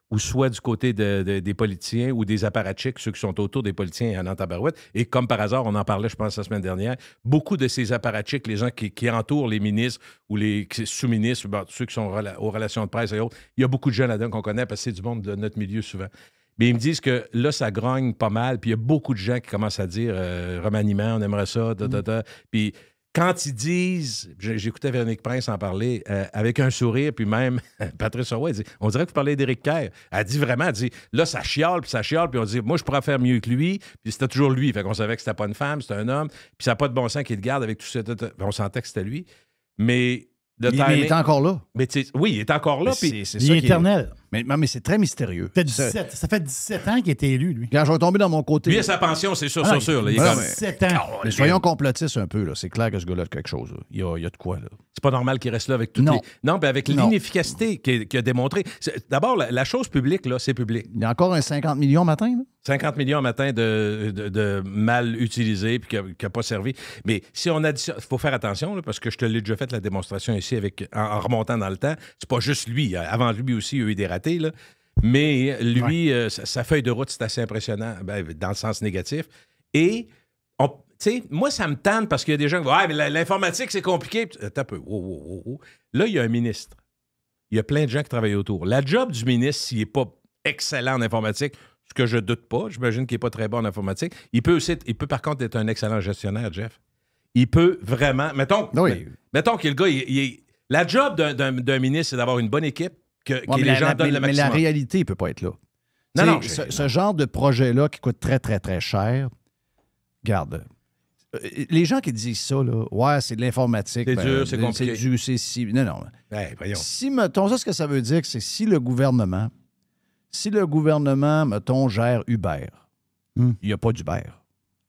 ou soit du côté des politiciens ou des apparatchiks, ceux qui sont autour des politiciens en tabarouette. Et comme par hasard, on en parlait, je pense, la semaine dernière, beaucoup de ces apparatchiks, les gens qui entourent les ministres ou les sous-ministres, ceux qui sont aux relations de presse et autres, il y a beaucoup de gens là-dedans qu'on connaît parce que c'est du monde de notre milieu souvent. Mais ils me disent que là, ça grogne pas mal, puis il y a beaucoup de gens qui commencent à dire remaniement, on aimerait ça, Puis quand ils disent, j'écoutais Véronique Prince en parler, avec un sourire, puis même Patrice Roy, elle dit, on dirait que vous parlez d'Éric Kerr. Elle dit vraiment, là, ça chiale, puis on dit, moi, je pourrais faire mieux que lui, puis c'était toujours lui. Fait qu'on savait que c'était pas une femme, c'était un homme, puis ça n'a pas de bon sens qu'il le garde avec tout ça. On sentait que c'était lui. Mais... il est encore là. Mais oui, il est encore là. Il est éternel. Mais c'est très mystérieux. Ça fait 17 ans qu'il est élu, lui. Quand je vais tomber dans mon côté... Lui, a sa pension, c'est sûr, sûr. Il a 17 ans. Mais soyons complotistes un peu. Là. C'est clair que ce gars-là a quelque chose. Là. Il y a de quoi. Là. C'est pas normal qu'il reste là avec tout. Non. Non, mais avec l'inefficacité qu'il a démontré. D'abord, la chose publique, là, c'est public. Il y a encore un 50 millions matin. Là? 50 millions matin de mal utilisés puis qui n'a pas servi. Mais si on additionne... Il faut faire attention, là, parce que je te l'ai déjà fait la démonstration ici en remontant dans le temps. C'est pas juste lui. Avant lui aussi, il y a eu des ratés, là. Mais lui, sa feuille de route, c'est assez impressionnant, dans le sens négatif. Et, tu sais, moi, ça me tente parce qu'il y a des gens qui vont « Ah, mais l'informatique, c'est compliqué. » T'as peu. Là, il y a un ministre. Il y a plein de gens qui travaillent autour. La job du ministre, s'il n'est pas excellent en informatique, ce que je doute pas. J'imagine qu'il n'est pas très bon en informatique. Il peut par contre être un excellent gestionnaire, Jeff. Il peut vraiment... Mettons que le gars, la job d'un ministre, c'est d'avoir une bonne équipe, que les gens donnent le maximum. Mais la réalité, il ne peut pas être là. Non, ce genre de projet-là qui coûte très, très, très cher, regarde, les gens qui disent ça, là, ouais, c'est de l'informatique. C'est dur, c'est compliqué. C'est dur, c'est si... Non. Ouais, voyons. Si, mettons, ça, ce que ça veut dire, c'est si le gouvernement, mettons, gère Uber, il n'y a pas d'Uber.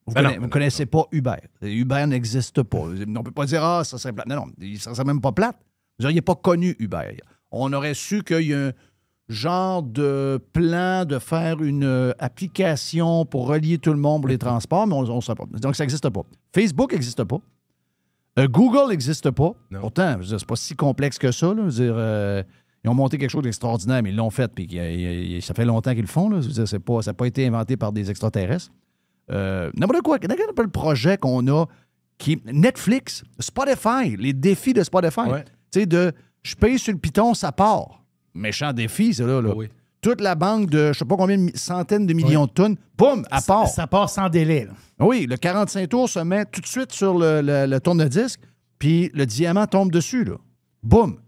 Vous connaissez pas Uber. Uber n'existe pas. On ne peut pas dire, ça serait plate. Non, ça serait même pas plate. Vous n'auriez pas connu Uber. On aurait su qu'il y a un genre de plan de faire une application pour relier tout le monde pour les transports, mais on ne sait pas. Donc, ça n'existe pas. Facebook n'existe pas. Google n'existe pas. Non. Pourtant, c'est pas si complexe que ça. Là. Je veux dire, ils ont monté quelque chose d'extraordinaire, mais ils l'ont fait, puis ça fait longtemps qu'ils le font. Là. Je veux dire, ça n'a pas été inventé par des extraterrestres. N'importe quoi. N'importe quel projet qu'on a Netflix, Spotify, les défis de Spotify. Ouais. Tu sais, je paye sur le piton, ça part. Méchant défi, c'est là. Oui. Toute la banque de je ne sais pas combien de centaines de millions de tonnes, boum, à part. Ça part sans délai. Là. Oui, le 45 tours se met tout de suite sur le tourne-disque, puis le diamant tombe dessus. Là. Boum.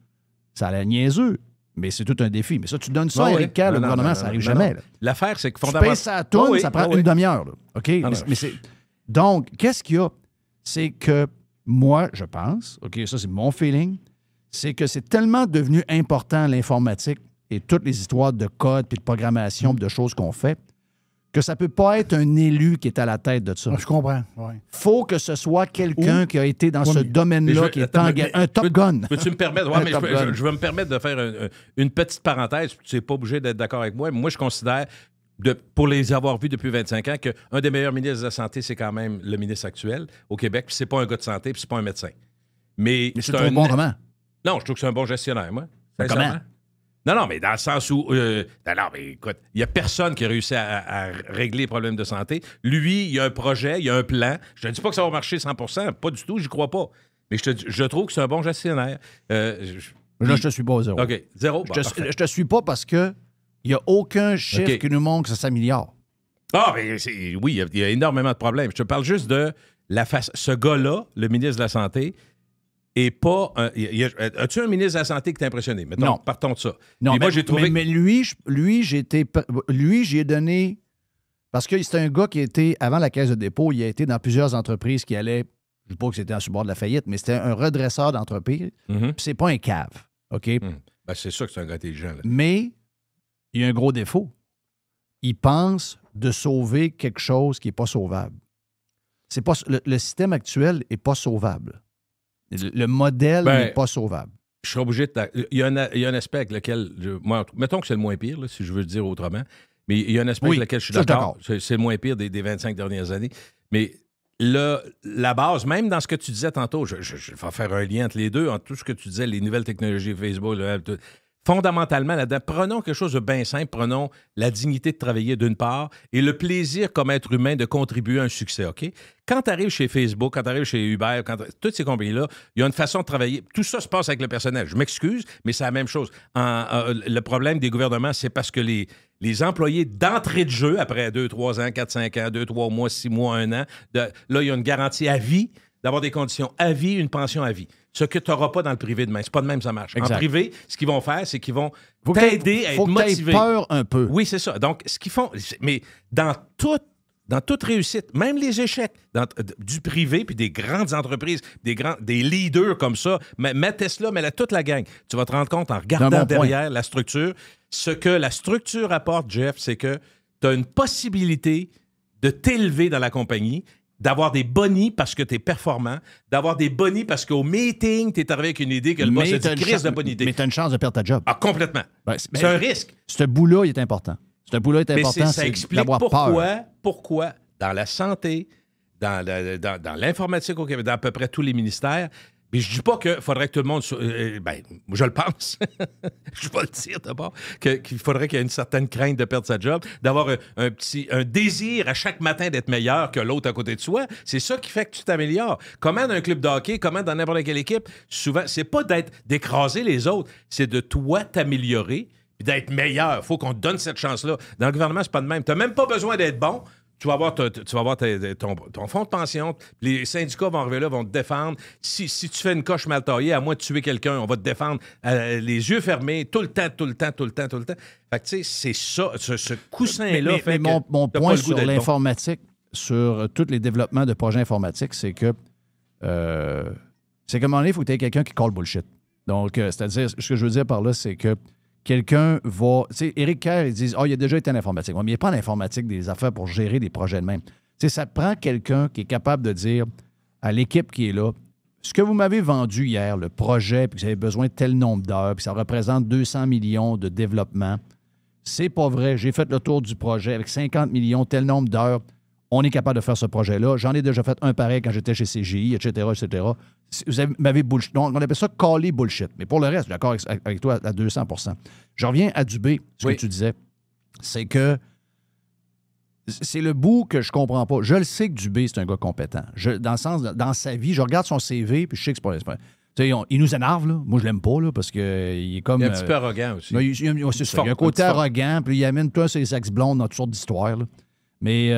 Ça a l'air niaiseux, mais c'est tout un défi. Mais ça, tu donnes ça à Eric Kerr, le gouvernement, ça n'arrive jamais. Là. L'affaire, c'est que tu payes sa tourne, ça prend une demi-heure. Là. OK? Mais c'est... Donc, qu'est-ce qu'il y a? C'est que moi, je pense, OK, ça c'est mon feeling, c'est que c'est tellement devenu important l'informatique et toutes les histoires de code puis de programmation, de choses qu'on fait, que ça ne peut pas être un élu qui est à la tête de ça. Je comprends. Ouais. Faut que ce soit quelqu'un qui a été dans ce domaine-là, qui est un Top Gun. Peux-tu me permettre? Ouais, mais je vais me permettre de faire une petite parenthèse. Tu n'es pas obligé d'être d'accord avec moi. Moi, je considère, pour les avoir vus depuis 25 ans, qu'un des meilleurs ministres de la Santé, c'est quand même le ministre actuel au Québec. Puis c'est pas un gars de santé, puis c'est pas un médecin. Mais c'est un bon comment? Non, je trouve que c'est un bon gestionnaire, moi. Comment? Non, mais dans le sens où... non, mais écoute, il n'y a personne qui a réussi à régler les problèmes de santé. Lui, il y a un projet, il y a un plan. Je ne dis pas que ça va marcher 100%, pas du tout, j'y crois pas. Mais je trouve que c'est un bon gestionnaire. Là, je te suis pas au zéro. OK, zéro. Je te suis pas parce que il n'y a aucun chiffre qui nous montre que ça s'améliore. Ah, mais oui, il y a énormément de problèmes. Je te parle juste de ce gars-là, le ministre de la Santé, et pas... as-tu un ministre de la Santé qui t'a impressionné? Mettons, non. Partons de ça. Non, moi, j'ai trouvé... mais lui, j'ai donné... Parce que c'était un gars qui était, avant la Caisse de dépôt, il a été dans plusieurs entreprises qui allaient... Je ne dis pas que c'était en support de la faillite, mais c'était un redresseur d'entreprise. Puis c'est pas un cave, OK? Ben, c'est sûr que c'est un gars intelligent. Là. Mais il y a un gros défaut. Il pense de sauver quelque chose qui n'est pas sauvable. C'est pas, le système actuel n'est pas sauvable. Le modèle n'est pas sauvable. Je serais obligé de... Il y a un aspect avec lequel... Moi, mettons que c'est le moins pire, là, si je veux le dire autrement. Mais il y a un aspect avec lequel je suis d'accord. C'est le moins pire des 25 dernières années. Mais là, la base, même dans ce que tu disais tantôt, je vais faire un lien entre les deux, entre tout ce que tu disais, les nouvelles technologies, Facebook, fondamentalement, là-dedans, prenons quelque chose de bien simple, prenons la dignité de travailler d'une part et le plaisir comme être humain de contribuer à un succès, OK? Quand tu arrives chez Facebook, quand tu arrives chez Uber, toutes ces compagnies-là, il y a une façon de travailler. Tout ça se passe avec le personnel. Je m'excuse, mais c'est la même chose. Le problème des gouvernements, c'est parce que les employés d'entrée de jeu, après 2, 3 ans, 4, 5 ans, 2, 3 mois, 6 mois, 1 an, là, il y a une garantie à vie, d'avoir des conditions à vie, une pension à vie. Ce que tu n'auras pas dans le privé demain. C'est pas de même, ça marche. Exact. En privé, ce qu'ils vont faire, c'est qu'ils vont t'aider à être motivé. Faut que tu aies peur un peu. Oui, c'est ça. Donc, ce qu'ils font... Mais dans toute réussite, même les échecs du privé puis des grandes entreprises, des leaders comme ça, mets Tesla, mets toute la gang. Tu vas te rendre compte en regardant derrière la structure. Ce que la structure apporte, Jeff, c'est que tu as une possibilité de t'élever dans la compagnie, d'avoir des bonnies parce que tu es performant, d'avoir des bonnies parce qu'au meeting, tu es arrivé avec une idée que le boss a dit crise de bonne idée. Mais tu as une chance de perdre ta job. Ah, complètement. C'est un risque. Ce bout-là, il est important. Ce bout-là est important, ça explique pourquoi, dans la santé, dans l'informatique au Québec, dans à peu près tous les ministères, mais je dis pas qu'il faudrait que tout le monde... je le pense. Je vais le dire d'abord. Qu'il faudrait qu'il y ait une certaine crainte de perdre sa job, d'avoir un désir à chaque matin d'être meilleur que l'autre à côté de soi. C'est ça qui fait que tu t'améliores. Comment dans un club de hockey, comment dans n'importe quelle équipe, souvent, c'est pas d'écraser les autres, c'est de toi t'améliorer. puis d'être meilleur. Il faut qu'on te donne cette chance-là. Dans le gouvernement, c'est pas de même. Tu n'as même pas besoin d'être bon. Tu vas avoir, ton fonds de pension. Les syndicats vont arriver là, vont te défendre. Si tu fais une coche mal taillée, à moins de tuer quelqu'un, on va te défendre les yeux fermés tout le temps. Fait que, tu sais, c'est ça, ce coussin-là fait mais que mon t'as point pas le goût sur d'être bon. l'informatique, sur tous les développements de projets informatiques, c'est que c'est qu'à un moment donné, il faut que tu aies quelqu'un qui call bullshit. Donc, c'est-à-dire, ce que je veux dire par là, c'est que quelqu'un va... Tu sais, Éric Kerr, ils disent « il a déjà été en informatique. » Mais il n'y a pas en informatique des affaires pour gérer des projets de même. Tu sais, ça prend quelqu'un qui est capable de dire à l'équipe qui est là, ce que vous m'avez vendu hier, le projet, puis que vous avez besoin de tel nombre d'heures, puis ça représente 200 millions de développement, c'est pas vrai. J'ai fait le tour du projet avec 50 millions, tel nombre d'heures. On est capable de faire ce projet-là. J'en ai déjà fait un pareil quand j'étais chez CGI, etc., etc. Vous m'avez bullshit. Donc, on appelle ça caller bullshit. Mais pour le reste, je suis d'accord avec toi à 200 %. Je reviens à Dubé, ce que tu disais. C'est que c'est le bout que je comprends pas. Je le sais que Dubé, c'est un gars compétent. Dans le sens, dans sa vie, je regarde son CV, puis je sais que c'est pas... Tu sais, il nous énerve, là. Moi, je l'aime pas, là, parce qu'il est comme... Il est un petit peu arrogant aussi. C'est ça. Il y a un côté arrogant, puis il amène toi ses ex-blondes dans toutes sortes d'histoires, là. Mais...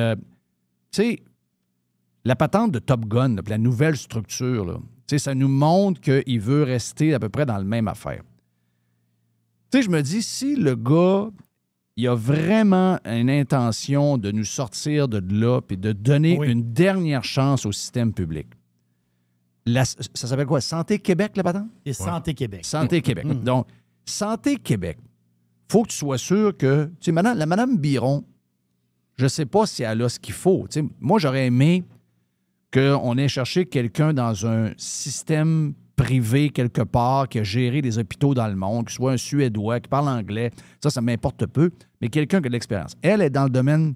tu sais, la patente de Top Gun, là, la nouvelle structure, là, ça nous montre qu'il veut rester à peu près dans le même affaire. Tu sais, je me dis, si le gars, il a vraiment une intention de nous sortir de là puis de donner une dernière chance au système public. Ça s'appelle quoi? Santé Québec, la patente? Et Santé Québec. Santé Québec. Donc, Santé Québec, il faut que tu sois sûr que... Tu sais, la madame Biron, je ne sais pas si elle a ce qu'il faut. Tu sais, moi, j'aurais aimé qu'on ait cherché quelqu'un dans un système privé quelque part qui a géré des hôpitaux dans le monde, qui soit un Suédois, qui parle anglais. Ça m'importe peu, mais quelqu'un qui a de l'expérience. Elle est dans le domaine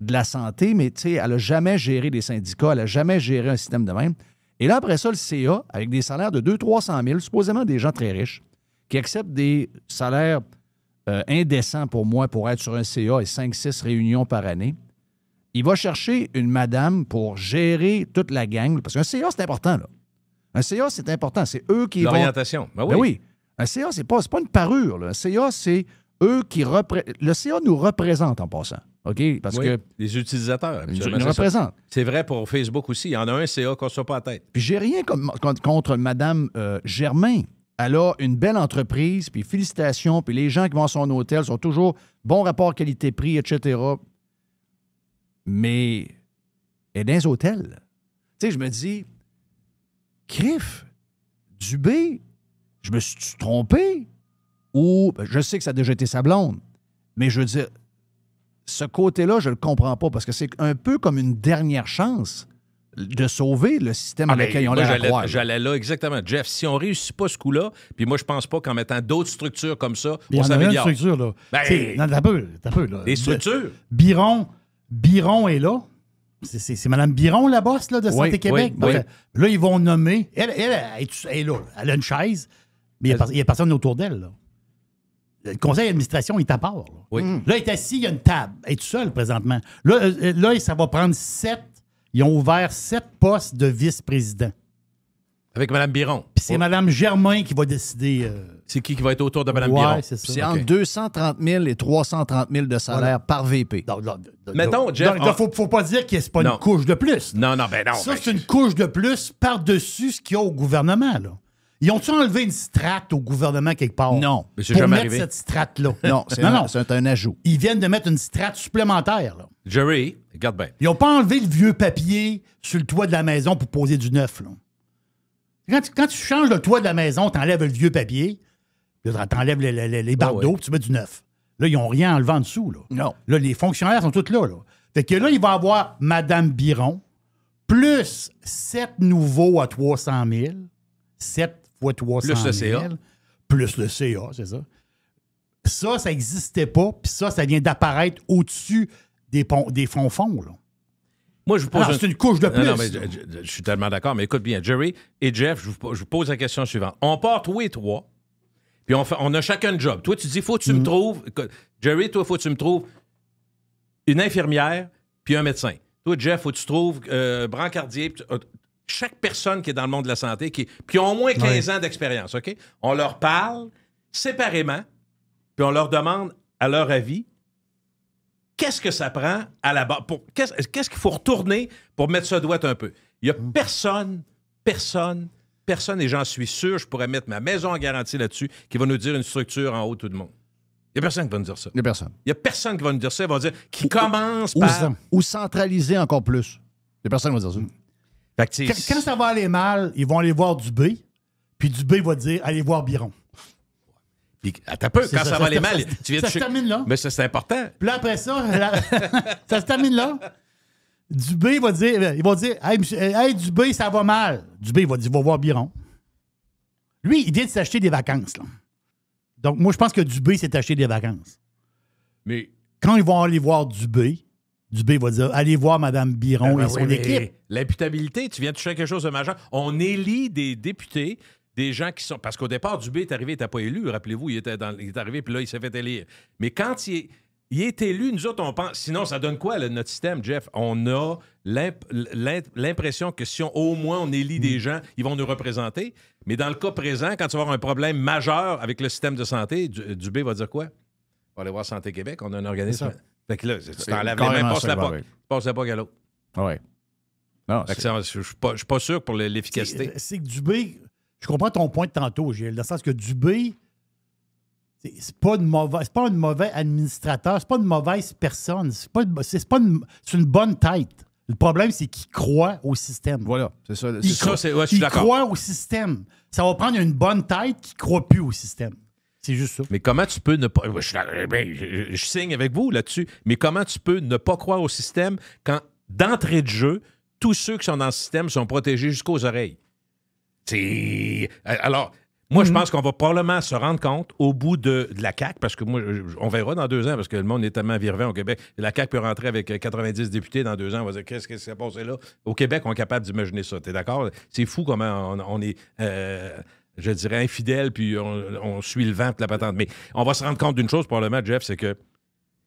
de la santé, mais tu sais, elle n'a jamais géré des syndicats, elle n'a jamais géré un système de même. Et là, après ça, le CA, avec des salaires de 200-300 000, supposément des gens très riches, qui acceptent des salaires indécents pour moi pour être sur un CA et 5-6 réunions par année. Il va chercher une madame pour gérer toute la gang. Parce qu'un CA, c'est important, là. Un CA, c'est important. C'est eux qui L'orientation. Ben oui. Un CA, c'est pas une parure, là. Un CA, c'est eux qui représentent... Le CA nous représente en passant. OK? Parce que... Les utilisateurs. Ils nous représentent. C'est vrai pour Facebook aussi. Il y en a un CA qu'on ne soit pas à tête. Puis j'ai rien contre madame Germain. Elle a une belle entreprise, puis félicitations, puis les gens qui vont à son hôtel sont toujours bon rapport qualité-prix, etc. Mais elle est dans les hôtels. Tu sais, je me dis, crif, Dubé, je me suis trompé? Ou, je sais que ça a déjà été sa blonde, mais je veux dire, ce côté-là, je le comprends pas, parce que c'est un peu comme une dernière chance de sauver le système avec lequel ils ont l'air à croire. J'allais là, exactement. Jeff, si on ne réussit pas ce coup-là, puis moi, je pense pas qu'en mettant d'autres structures comme ça, on s'améliore. Il y en a une structure, là. T'as peu, là. Des structures? Biron est là. C'est Mme Biron, la boss là, de Santé Québec. Oui. Là, ils vont nommer. Elle est là. Elle a une chaise, mais il n'y a personne autour d'elle, là. Le conseil d'administration est à part. Là, là elle est assis, il y a une table. Elle est toute seule présentement. Là, ça va prendre 7. Ils ont ouvert 7 postes de vice-président. Avec Mme Biron. Puis c'est Mme Germain qui va décider. C'est qui va être autour de Mme Biron? C'est ça. C'est entre 230 000 et 330 000 de salaire par VP. Mettons, Jeff... Donc, faut pas dire que c'est pas une couche de plus. Non. Ça, c'est une couche de plus par-dessus ce qu'il y a au gouvernement, là. Ils ont-tu enlevé une strate au gouvernement quelque part? Non. Mais c'est pour jamais mettre arrivé. cette strate-là. Non, c'est un ajout. Ils viennent de mettre une strate supplémentaire, là. Jerry, regarde bien. Ils n'ont pas enlevé le vieux papier sur le toit de la maison pour poser du neuf, là. Quand tu changes le toit de la maison, tu enlèves le vieux papier, tu enlèves les bardeaux, puis tu mets du neuf. Là, ils n'ont rien enlevé en dessous, là. Non. Là, les fonctionnaires sont tous là. Fait que là, il va y avoir Mme Biron, plus 7 nouveaux à 300 000. 7 fois 300 000. Plus le CA. Plus le CA, c'est ça. Ça n'existait pas, puis ça vient d'apparaître au-dessus des fonds, là. Moi, je vous pose c'est une couche de plus. Non, mais je suis tellement d'accord, mais écoute bien, Jerry et Jeff, je vous pose la question suivante. On part tous les trois, puis on a chacun un job. Toi, tu dis, faut que tu me trouves... Jerry, toi, faut que tu me trouves une infirmière puis un médecin. Toi, Jeff, faut que tu trouves brancardier. Chaque personne qui est dans le monde de la santé, qui ont au moins 15 ans d'expérience, OK? On leur parle séparément. puis on leur demande à leur avis, qu'est-ce que ça prend à la base? Qu'est-ce qu'il faut retourner pour mettre ça droit un peu? Il n'y a personne, et j'en suis sûr, je pourrais mettre ma maison en garantie là-dessus, qui va nous dire une structure en haut tout le monde. Il n'y a personne qui va nous dire ça. Il n'y a personne. Il n'y a personne qui va nous dire ça. Ils vont dire qui commence par... Ou centraliser encore plus. Il n'y a personne qui va dire ça. Fait que, Quand ça va aller mal, ils vont aller voir Dubé, puis Dubé va dire allez voir Biron. Puis, attends un peu, quand ça va aller mal, tu viens ça se termine là. Mais ça, c'est important. Puis là, après ça, ça se termine là. Dubé va dire, ils vont dire hey, Dubé, ça va mal. Dubé va dire va voir Biron. Lui, il vient de s'acheter des vacances. Là. Donc, moi, je pense que Dubé s'est acheté des vacances. Mais quand ils vont aller voir Dubé va dire allez voir Mme Biron et son équipe. L'imputabilité, tu viens de toucher quelque chose de majeur. On élit des députés, des gens qui sont. Parce qu'au départ, Dubé est arrivé, il n'était pas élu. Rappelez-vous, il est arrivé, puis là, il s'est fait élire. Mais quand il est élu, nous autres, on pense. Sinon, ça donne quoi, là, notre système, Jeff? On a l'impression que si au moins on élit des gens, ils vont nous représenter. Mais dans le cas présent, quand tu vas avoir un problème majeur avec le système de santé, Dubé va dire quoi? On va aller voir Santé Québec, on a un organisme. Fait que là, tu t'enlèves les mains, passe-la pas à l'autre. Oui. Non, je suis pas sûr pour l'efficacité. C'est que Dubé, je comprends ton point de tantôt, Gilles, dans le sens que Dubé, c'est pas un mauvais administrateur, c'est pas une mauvaise personne, c'est une bonne tête. Le problème, c'est qu'il croit au système. Voilà, c'est ça. Je suis d'accord. Il croit au système. Ça va prendre une bonne tête qui ne croit plus au système. C'est juste ça. Mais comment tu peux ne pas... Je signe avec vous là-dessus. Mais comment tu peux ne pas croire au système quand, d'entrée de jeu, tous ceux qui sont dans le système sont protégés jusqu'aux oreilles? Alors, moi, je pense qu'on va probablement se rendre compte au bout de la CAQ, parce que moi, on verra dans 2 ans, parce que le monde est tellement virvant au Québec. La CAQ peut rentrer avec 90 députés dans 2 ans. On va dire, qu'est-ce qui s'est passé là? Au Québec, on est capable d'imaginer ça. T'es d'accord? C'est fou comment on est... je dirais infidèle, puis on suit le vent de la patente. Mais on va se rendre compte d'une chose, probablement, Jeff, c'est que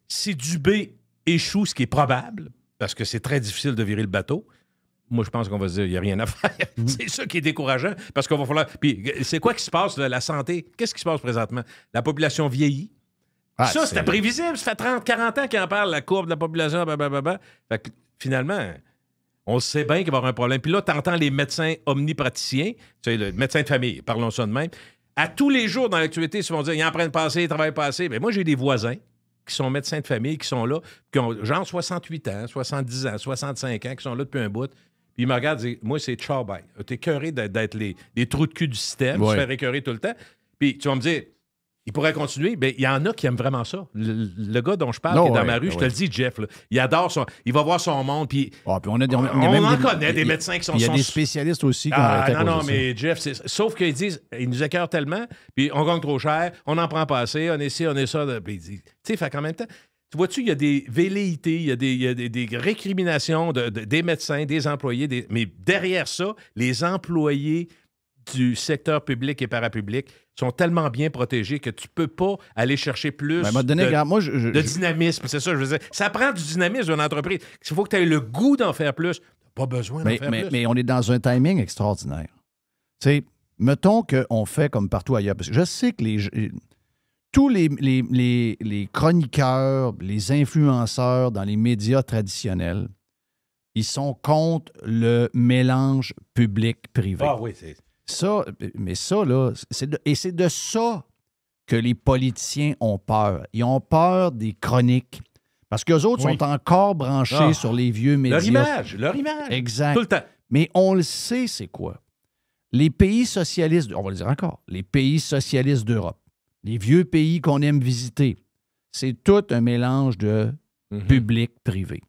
si Dubé échoue, ce qui est probable, parce que c'est très difficile de virer le bateau, moi, je pense qu'on va se dire, il n'y a rien à faire. C'est ça qui est décourageant, parce qu'on va falloir... Puis, c'est quoi qui se passe, là, la santé? Qu'est-ce qui se passe présentement? La population vieillit. Ça, c'était prévisible. Ça fait 30, 40 ans qu'ils en parlent, la courbe de la population, blablabla. Fait que, finalement... On sait bien qu'il va y avoir un problème. Puis là, tu entends les médecins omnipraticiens, tu sais, le médecin de famille, parlons ça de même. À tous les jours dans l'actualité, ils se vont dire, ils en prennent pas assez, ils travaillent pas assez. Mais moi, j'ai des voisins qui sont médecins de famille, qui sont là, qui ont genre 68 ans, 70 ans, 65 ans, qui sont là depuis un bout. Puis ils me regardent et disent, moi, c'est ciao, bye. T'es écœuré d'être les trous de cul du système, de se faire écœurer tout le temps. Puis tu vas me dire, il pourrait continuer. Bien, il y en a qui aiment vraiment ça. Le gars dont je parle, qui est dans ma rue, je te le dis, Jeff, là, il adore ça. Il va voir son monde. Puis puis on connaît des médecins qui sont... Il y a des spécialistes aussi qui ont arrêté mais Jeff, sauf qu'ils disent, ils nous écœurent tellement, puis on gagne trop cher, on n'en prend pas assez, on est ci, on est ça. Puis tu sais, fait qu'en même temps, tu vois-tu, il y a des velléités, il y a des récriminations des médecins, des employés, mais derrière ça, les employés du secteur public et parapublic sont tellement bien protégés que tu peux pas aller chercher plus de dynamisme. C'est ça, je veux dire. Ça prend du dynamisme d'une entreprise. Il faut que tu aies le goût d'en faire plus. Tu n'as pas besoin d'en faire plus. Mais on est dans un timing extraordinaire. Tu sais, mettons qu'on fait comme partout ailleurs. Parce que je sais que tous les chroniqueurs, les influenceurs dans les médias traditionnels, ils sont contre le mélange public-privé. Ah oui, c'est... Ça, mais ça, là, c'est de ça que les politiciens ont peur. Ils ont peur des chroniques. Parce qu'eux autres sont encore branchés sur les vieux médias. Leur image. Exact. Tout le temps. Mais on le sait, c'est quoi? Les pays socialistes, on va le dire encore, les pays socialistes d'Europe, les vieux pays qu'on aime visiter, c'est tout un mélange de public-privé.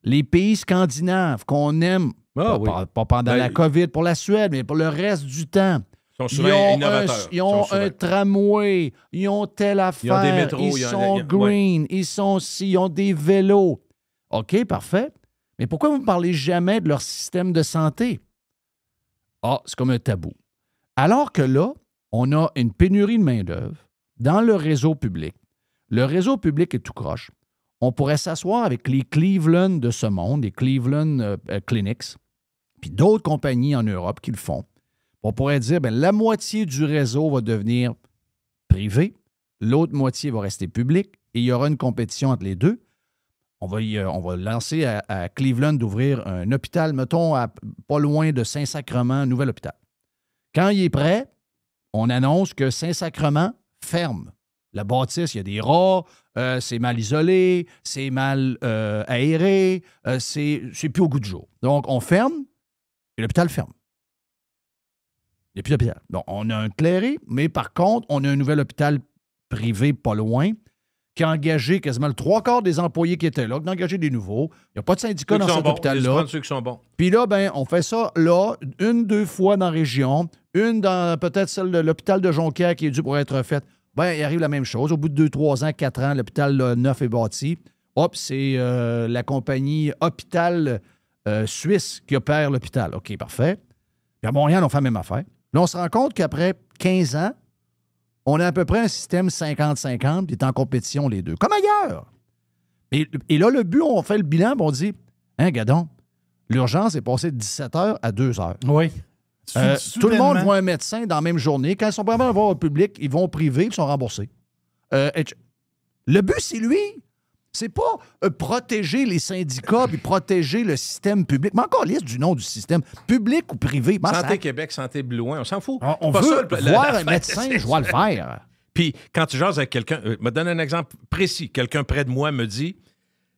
Les pays scandinaves qu'on aime, pas pendant la COVID, pour la Suède, mais pour le reste du temps. Ils sont souvent innovateurs. Ils ont un tramway, ils ont telle affaire, ils ont des métros, ils sont green, ils ont des vélos. OK, parfait. Mais pourquoi vous ne parlez jamais de leur système de santé? Ah, c'est comme un tabou. Alors que là, on a une pénurie de main-d'œuvre dans le réseau public. Le réseau public est tout croche. On pourrait s'asseoir avec les Cleveland de ce monde, les Cleveland Clinics, puis d'autres compagnies en Europe qui le font. On pourrait dire, bien, la moitié du réseau va devenir privé, l'autre moitié va rester publique et il y aura une compétition entre les deux. On va lancer à Cleveland d'ouvrir un hôpital, mettons, pas loin de Saint-Sacrement, un nouvel hôpital. Quand il est prêt, on annonce que Saint-Sacrement ferme. La bâtisse, il y a des rats, c'est mal isolé, c'est mal aéré, c'est plus au goût du jour. Donc, on ferme et l'hôpital ferme. Il n'y a plus d'hôpital. Donc, on a un clairé, mais par contre, on a un nouvel hôpital privé pas loin qui a engagé quasiment le 3/4 des employés qui étaient là, qui a engagé des nouveaux. Il n'y a pas de syndicat dans cet hôpital-là. Ceux qui sont bons. Puis là, ben, on fait ça là, 1-2 fois dans la région, une dans peut-être celle de l'hôpital de Jonquière qui est dû pour être faite. Ben, il arrive la même chose. Au bout de 2-3 ans, 4 ans, l'hôpital neuf est bâti. Hop, c'est la compagnie Hôpital Suisse qui opère l'hôpital. OK, parfait. Puis à Montréal, on fait la même affaire. Là, on se rend compte qu'après 15 ans, on a à peu près un système 50-50, puis est en compétition les deux, comme ailleurs. Et là, le but, on fait le bilan, puis on dit, hein, gadon, l'urgence est passée de 17 heures à 2 heures. Oui. Tout le monde voit un médecin dans la même journée. Quand ils sont pas vraiment voir au public, ils vont au privé et ils sont remboursés. Le but, c'est lui. C'est pas protéger les syndicats puis protéger le système public. Mais encore liste du nom du système. Public ou privé. Santé Québec, Santé Blouin, on s'en fout. On veut voir un médecin, je vais le faire. Puis quand tu jases avec quelqu'un, me donne un exemple précis. Quelqu'un près de moi me dit,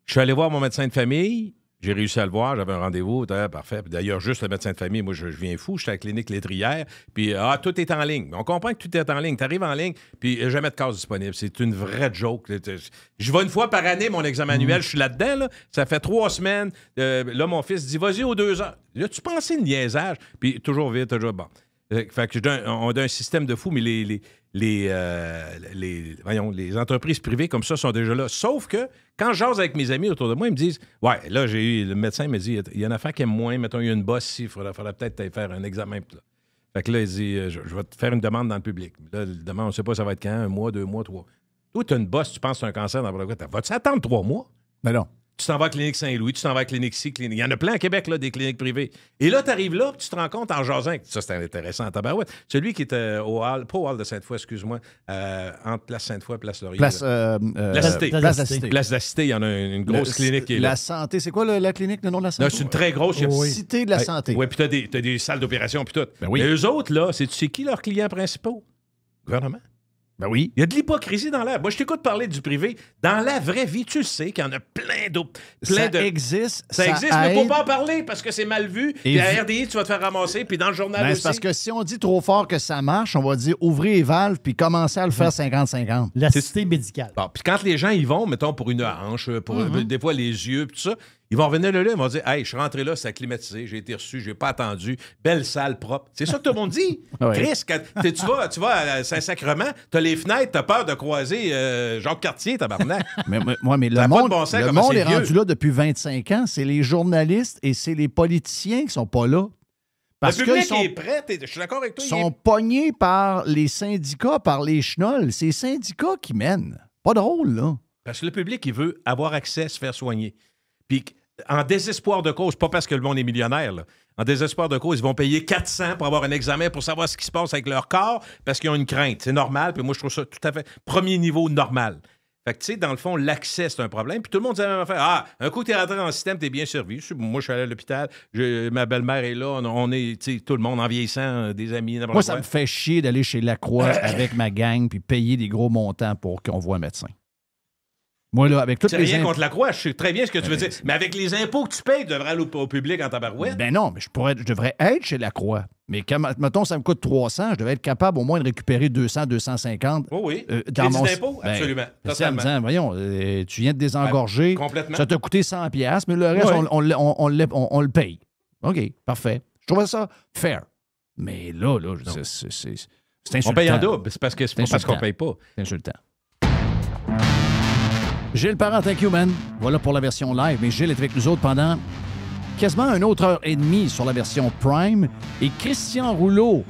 je suis allé voir mon médecin de famille, j'ai réussi à le voir, j'avais un rendez-vous, parfait. Puis d'ailleurs, juste le médecin de famille, moi, je viens fou, j'étais à la clinique Létrière, puis tout est en ligne. On comprend que tout est en ligne. Tu arrives en ligne, puis jamais de case disponible. C'est une vraie joke. Je vais une fois par année, mon examen annuel, je suis là-dedans, là. Ça fait 3 semaines. Là, mon fils dit, vas-y aux 2 heures. Là, tu pensais le niaisage, puis toujours vite, toujours bon. Fait que on a un système de fou, mais les entreprises privées comme ça sont déjà là. Sauf que quand je jase avec mes amis autour de moi, ils me disent, ouais, là, le médecin me dit, il y a une affaire qui aime moins, mettons, il y a une bosse ici, il faudrait peut-être aller faire un examen. Là. Fait que là, il dit, je vais te faire une demande dans le public. Là, la demande, on ne sait pas ça va être quand, 1 mois, 2 mois, 3. Toi, tu as une bosse, tu penses que c'est un cancer dans le vas-tu attendre 3 mois? Mais non. Tu t'en vas à la clinique Saint-Louis, tu t'en vas à la clinique ci, clinique... Il y en a plein à Québec, là, des cliniques privées. Et là, tu arrives là, puis tu te rends compte en jasant. Ça, c'était intéressant en tabarouette. Celui qui était au hall, pas au hall de Sainte-Foy, excuse-moi, entre Place Sainte-Foy et Place Laurier. Place la Cité. Place de la Cité. Place de la Cité, il y en a une grosse clinique qui est là. La santé, c'est quoi la clinique, le nom de la santé? Non, c'est une très grosse. Cité de la santé. Oui, puis t'as des salles d'opération, puis tout. Ben oui. Mais eux autres, là, tu sais qui leurs clients principaux? Gouvernement. Ben oui. Il y a de l'hypocrisie dans l'air. Moi, je t'écoute parler du privé. Dans la vraie vie, tu sais qu'il y en a plein d'autres. Ça existe, mais il ne faut pas en parler parce que c'est mal vu. Puis à RDI, tu vas te faire ramasser. Puis dans le journal aussi. C'est parce que si on dit trop fort que ça marche, on va dire ouvrez les valves puis commencez à le faire 50-50. La cité médicale. Bon, puis quand les gens y vont, mettons, pour une hanche, pour des fois les yeux, puis tout ça, ils vont revenir là, ils vont dire, hey, je suis rentré là, c'est climatisé, j'ai été reçu, j'ai pas attendu, belle salle propre. C'est ça que tout le monde dit. Oui. Chris, quand tu vas à Saint-Sacrement, t'as les fenêtres, t'as peur de croiser Jacques Cartier, tabarnak. mais le monde est rendu là depuis 25 ans. C'est les journalistes et c'est les politiciens qui sont pas là. Parce le public est prêt, je suis d'accord avec toi. Ils sont pognés par les syndicats, par les chenolles. C'est les syndicats qui mènent. Pas drôle, là. Parce que le public, il veut avoir accès, se faire soigner. Puis en désespoir de cause, pas parce que le monde est millionnaire, là. En désespoir de cause, ils vont payer 400 pour avoir un examen, pour savoir ce qui se passe avec leur corps, parce qu'ils ont une crainte. C'est normal, puis moi, je trouve ça tout à fait premier niveau normal. Fait que, tu sais, dans le fond, l'accès, c'est un problème. Puis tout le monde dit la même affaire. Ah, un coup, t'es rentré dans le système, t'es bien servi. Moi, je suis allé à l'hôpital, ma belle-mère est là, on est, tu sais, tout le monde en vieillissant, des amis. Moi, ça me fait chier d'aller chez Lacroix avec ma gang puis payer des gros montants pour qu'on voit un médecin. Moi, là, avec toutes les rien contre la croix, je sais très bien ce que tu veux dire. Mais avec les impôts que tu payes, tu devrais aller au public en tabarouette. Ben non, mais je devrais être chez la croix. Mais quand, mettons, ça me coûte 300, je devrais être capable au moins de récupérer 200, 250. Oh oui. Dans mon d'impôts, absolument. En me disant, voyons, tu viens de désengorger. Complètement. Ça t'a coûté 100$, mais le reste, on le paye. OK, parfait. Je trouvais ça fair. Mais là, c'est insultant. On paye en double. C'est parce qu'on paye pas. C'est insultant. Gilles Parent, thank you, man. Voilà pour la version live. Mais Gilles est avec nous autres pendant quasiment 1h30 sur la version Prime. Et Christian Rouleau,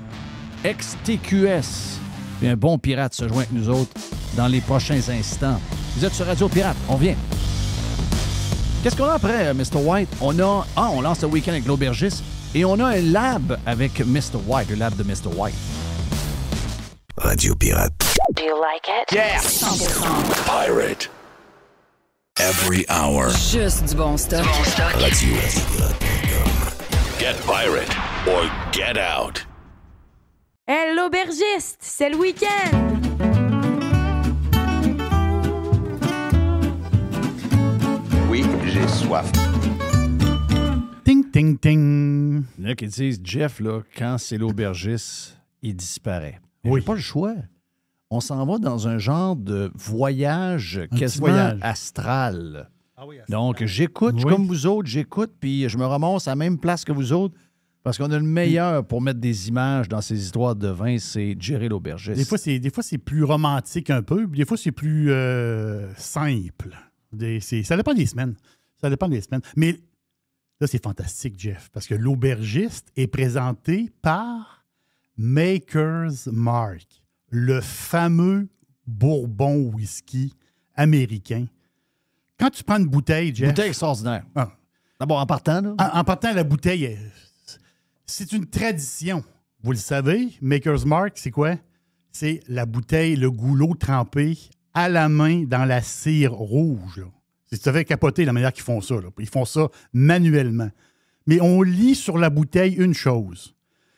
ex-TQS, et un bon pirate se joint avec nous autres dans les prochains instants. Vous êtes sur Radio Pirate. On vient. Qu'est-ce qu'on a après, Mr. White? On lance le week-end avec l'aubergiste et on a un lab avec Mr. White, le lab de Mr. White. Radio Pirate. Do you like it? Yeah! 100%. Pirate. Every hour. Juste du bon stock. Radio. Get pirate or get out. Hey, l'aubergiste, c'est le week-end! Oui, j'ai soif. Ting, ting, ting. Il y en a qui disent, Jeff, là, quand c'est l'aubergiste, il disparaît. Mais Oui. j'ai pas le choix. On s'en va dans un genre de voyage quasiment voyage. astral. Ah oui, Donc, j'écoute, je suis Oui. comme vous autres, j'écoute, puis je me ramasse à la même place que vous autres, parce qu'on a le meilleur pour mettre des images dans ces histoires de vin, c'est Jerry l'aubergiste. Des fois, c'est plus romantique un peu, puis des fois, c'est plus simple. Ça dépend des semaines. Ça dépend des semaines. Mais là, c'est fantastique, Jeff, parce que l'aubergiste est présenté par Maker's Mark, le fameux bourbon whisky américain. Quand tu prends une bouteille, Jeff... Bouteille extraordinaire. Ah. D'abord, en partant, là. En partant, la bouteille, c'est une tradition. Vous le savez, Maker's Mark, c'est quoi? C'est la bouteille, le goulot trempé à la main dans la cire rouge. Là. Ça fait capoter la manière qu'ils font ça. Là. Ils font ça manuellement. Mais on lit sur la bouteille une chose.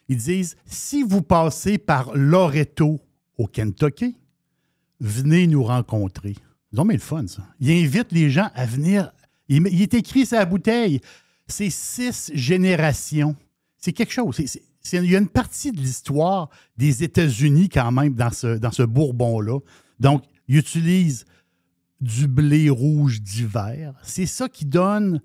Ils disent, si vous passez par Loretto au Kentucky, venez nous rencontrer. Ils ont mis le fun, ça. Il invite les gens à venir. Il est écrit sur la bouteille. C'est 6 générations. C'est quelque chose. Il y a une partie de l'histoire des États-Unis quand même dans ce bourbon-là. Donc, ils utilisent du blé rouge d'hiver. C'est ça qui donne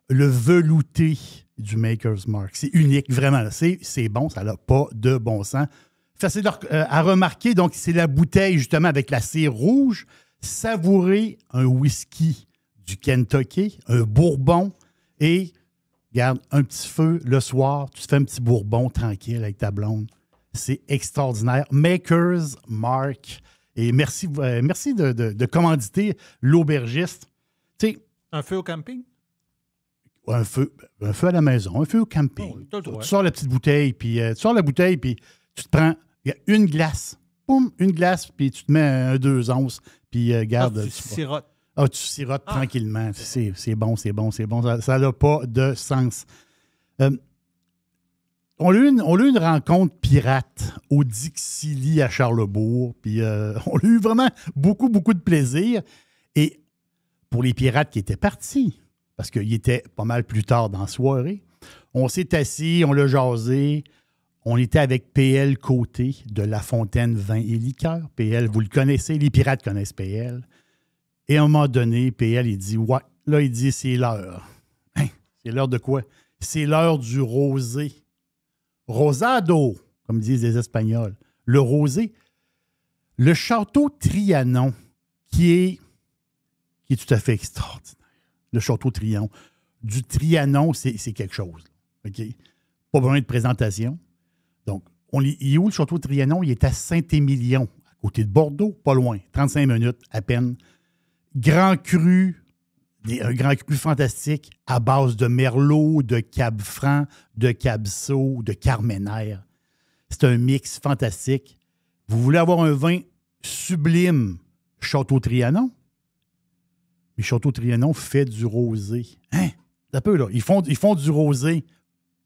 le velouté du Maker's Mark. C'est unique, vraiment. Là. C'est bon, ça n'a pas de bon sens. Facile à remarquer, donc c'est la bouteille justement avec la cire rouge. Savourer un whisky du Kentucky, un bourbon, et regarde, un petit feu le soir, tu te fais un petit bourbon tranquille avec ta blonde. C'est extraordinaire. Maker's Mark. Et merci de commanditer l'aubergiste. Tu sais, Un feu au camping? un feu à la maison, un feu au camping. Oh, t'as le droit. Tu sors la petite bouteille, puis tu sors la bouteille, puis tu te prends une glace. Boum, une glace, puis tu te mets un 2 onces, puis garde. Tu sirotes. Tu sirotes tranquillement. C'est bon. Ça n'a pas de sens. On a eu une rencontre pirate au Dixili à Charlesbourg, puis on a eu vraiment beaucoup de plaisir. Et pour les pirates qui étaient partis, parce qu'il était pas mal plus tard dans la soirée, on s'est assis, on l'a jasé. On était avec PL Côté de La Fontaine Vin et Liqueurs. PL, vous le connaissez, les pirates connaissent PL. Et à un moment donné, PL, il dit, ouais, là, il dit, c'est l'heure. Hein? C'est l'heure de quoi? C'est l'heure du rosé. Rosado, comme disent les Espagnols. Le rosé. Le château Trianon, qui est tout à fait extraordinaire. Le château Trianon. Du Trianon, c'est quelque chose. OK? Pas besoin de présentation. Donc, il est où le château Trianon? Il est à Saint-Émilion, à côté de Bordeaux, pas loin, 35 minutes à peine. Grand cru, un grand cru fantastique à base de Merlot, de Cab Franc, de Cab Saut, de Carmenère. C'est un mix fantastique. Vous voulez avoir un vin sublime, Château Trianon? Mais Château Trianon fait du rosé. Hein? Un peu, là. Ils font du rosé.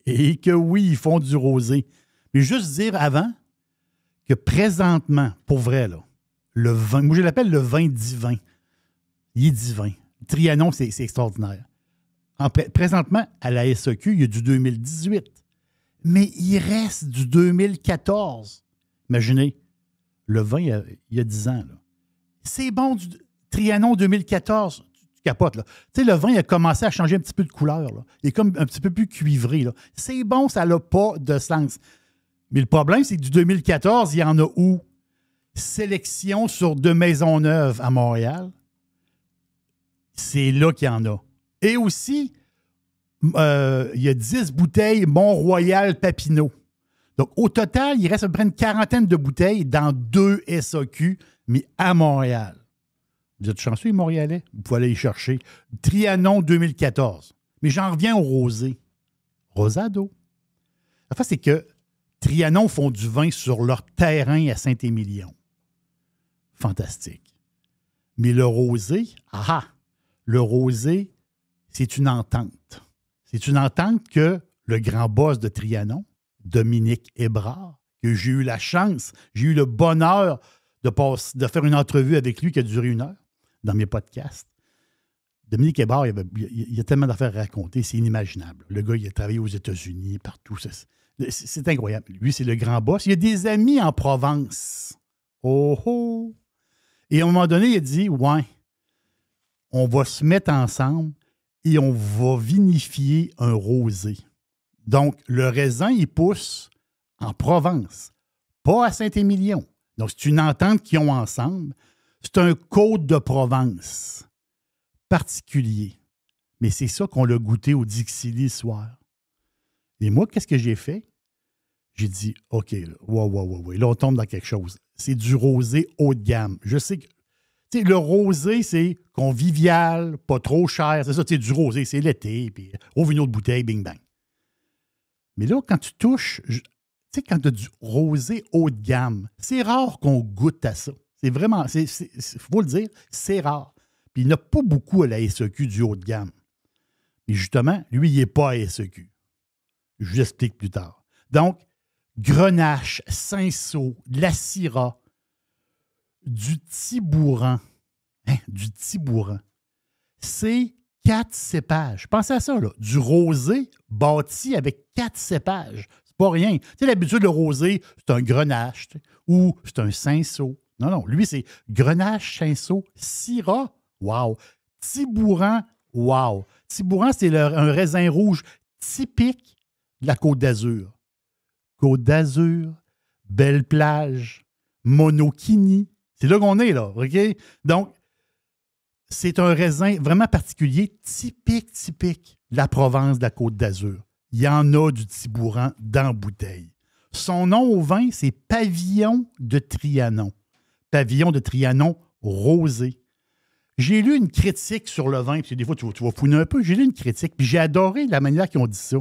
Et que oui, ils font du rosé. Mais juste dire avant que présentement, pour vrai, là, le vin, moi je l'appelle le vin divin. Il est divin. Trianon, c'est extraordinaire. Présentement, à la SAQ, il y a du 2018. Mais il reste du 2014. Imaginez, le vin, il y a 10 ans. Là. C'est bon, du Trianon 2014. Tu capotes, là. Tu sais, le vin, il a commencé à changer un petit peu de couleur. Là. Il est comme un petit peu plus cuivré. Là. C'est bon, ça n'a pas de sens. Mais le problème, c'est que du 2014, il y en a où? Sélection sur de Maisonneuve à Montréal. C'est là qu'il y en a. Et aussi, il y a 10 bouteilles Mont-Royal Papineau. Donc, au total, il reste à peu près une quarantaine de bouteilles dans 2 SAQ, mais à Montréal. Vous êtes chanceux, les Montréalais? Vous pouvez aller y chercher. Trianon 2014. Mais j'en reviens au rosé. Rosado. La fin, c'est que Trianon font du vin sur leur terrain à Saint-Émilion. fantastique. Mais le rosé, le rosé, c'est une entente. C'est une entente que le grand boss de Trianon, Dominique Hébrard, que j'ai eu la chance, j'ai eu le bonheur de faire une entrevue avec lui qui a duré 1 heure dans mes podcasts. Dominique Hébrard, il y a tellement d'affaires à raconter, c'est inimaginable. Le gars, il a travaillé aux États-Unis, partout. C'est incroyable. Lui, c'est le grand boss. Il a des amis en Provence. Oh! Et à un moment donné, il a dit, ouais, on va se mettre ensemble et on va vinifier un rosé. Donc, le raisin, il pousse en Provence, pas à Saint-Émilion. Donc, c'est une entente qu'ils ont ensemble. C'est un Côte de Provence particulier. Mais c'est ça qu'on l'a goûté au Dixili ce soir. Et moi, qu'est-ce que j'ai fait? J'ai dit, OK, là, là, on tombe dans quelque chose. C'est du rosé haut de gamme. Je sais que le rosé, c'est convivial, pas trop cher. C'est ça, du rosé, c'est l'été, puis ouvre une autre bouteille, bing bang. Mais là, quand tu touches, quand tu as du rosé haut de gamme, c'est rare qu'on goûte à ça. C'est vraiment, il faut le dire, c'est rare. Puis il n'y en a pas beaucoup à la SEQ du haut de gamme. Mais justement, lui, il n'est pas à SEQ. Je vous explique plus tard. Donc, Grenache, Cinsault, de la Syrah, du Tibouran. Du Tibouran. C'est 4 cépages. Pensez à ça, là. Du rosé bâti avec 4 cépages. C'est pas rien. Tu sais, l'habitude, le rosé, c'est un Grenache ou c'est un Cinsault. Non, lui, c'est Grenache, Cinsault, Syrah. Wow. Tibouran. Wow. Tibouran, c'est un raisin rouge typique de la Côte d'Azur. Côte d'Azur, belle plage, Monokini. C'est là qu'on est, là, OK? Donc, c'est un raisin vraiment particulier, typique de la Provence de la Côte d'Azur. Il y en a du Tibouran dans la bouteille. Son nom au vin, c'est Pavillon de Trianon. Pavillon de Trianon rosé. J'ai lu une critique sur le vin, puis des fois, tu vas fouiner un peu. J'ai lu une critique, puis j'ai adoré la manière qu'ils ont dit ça.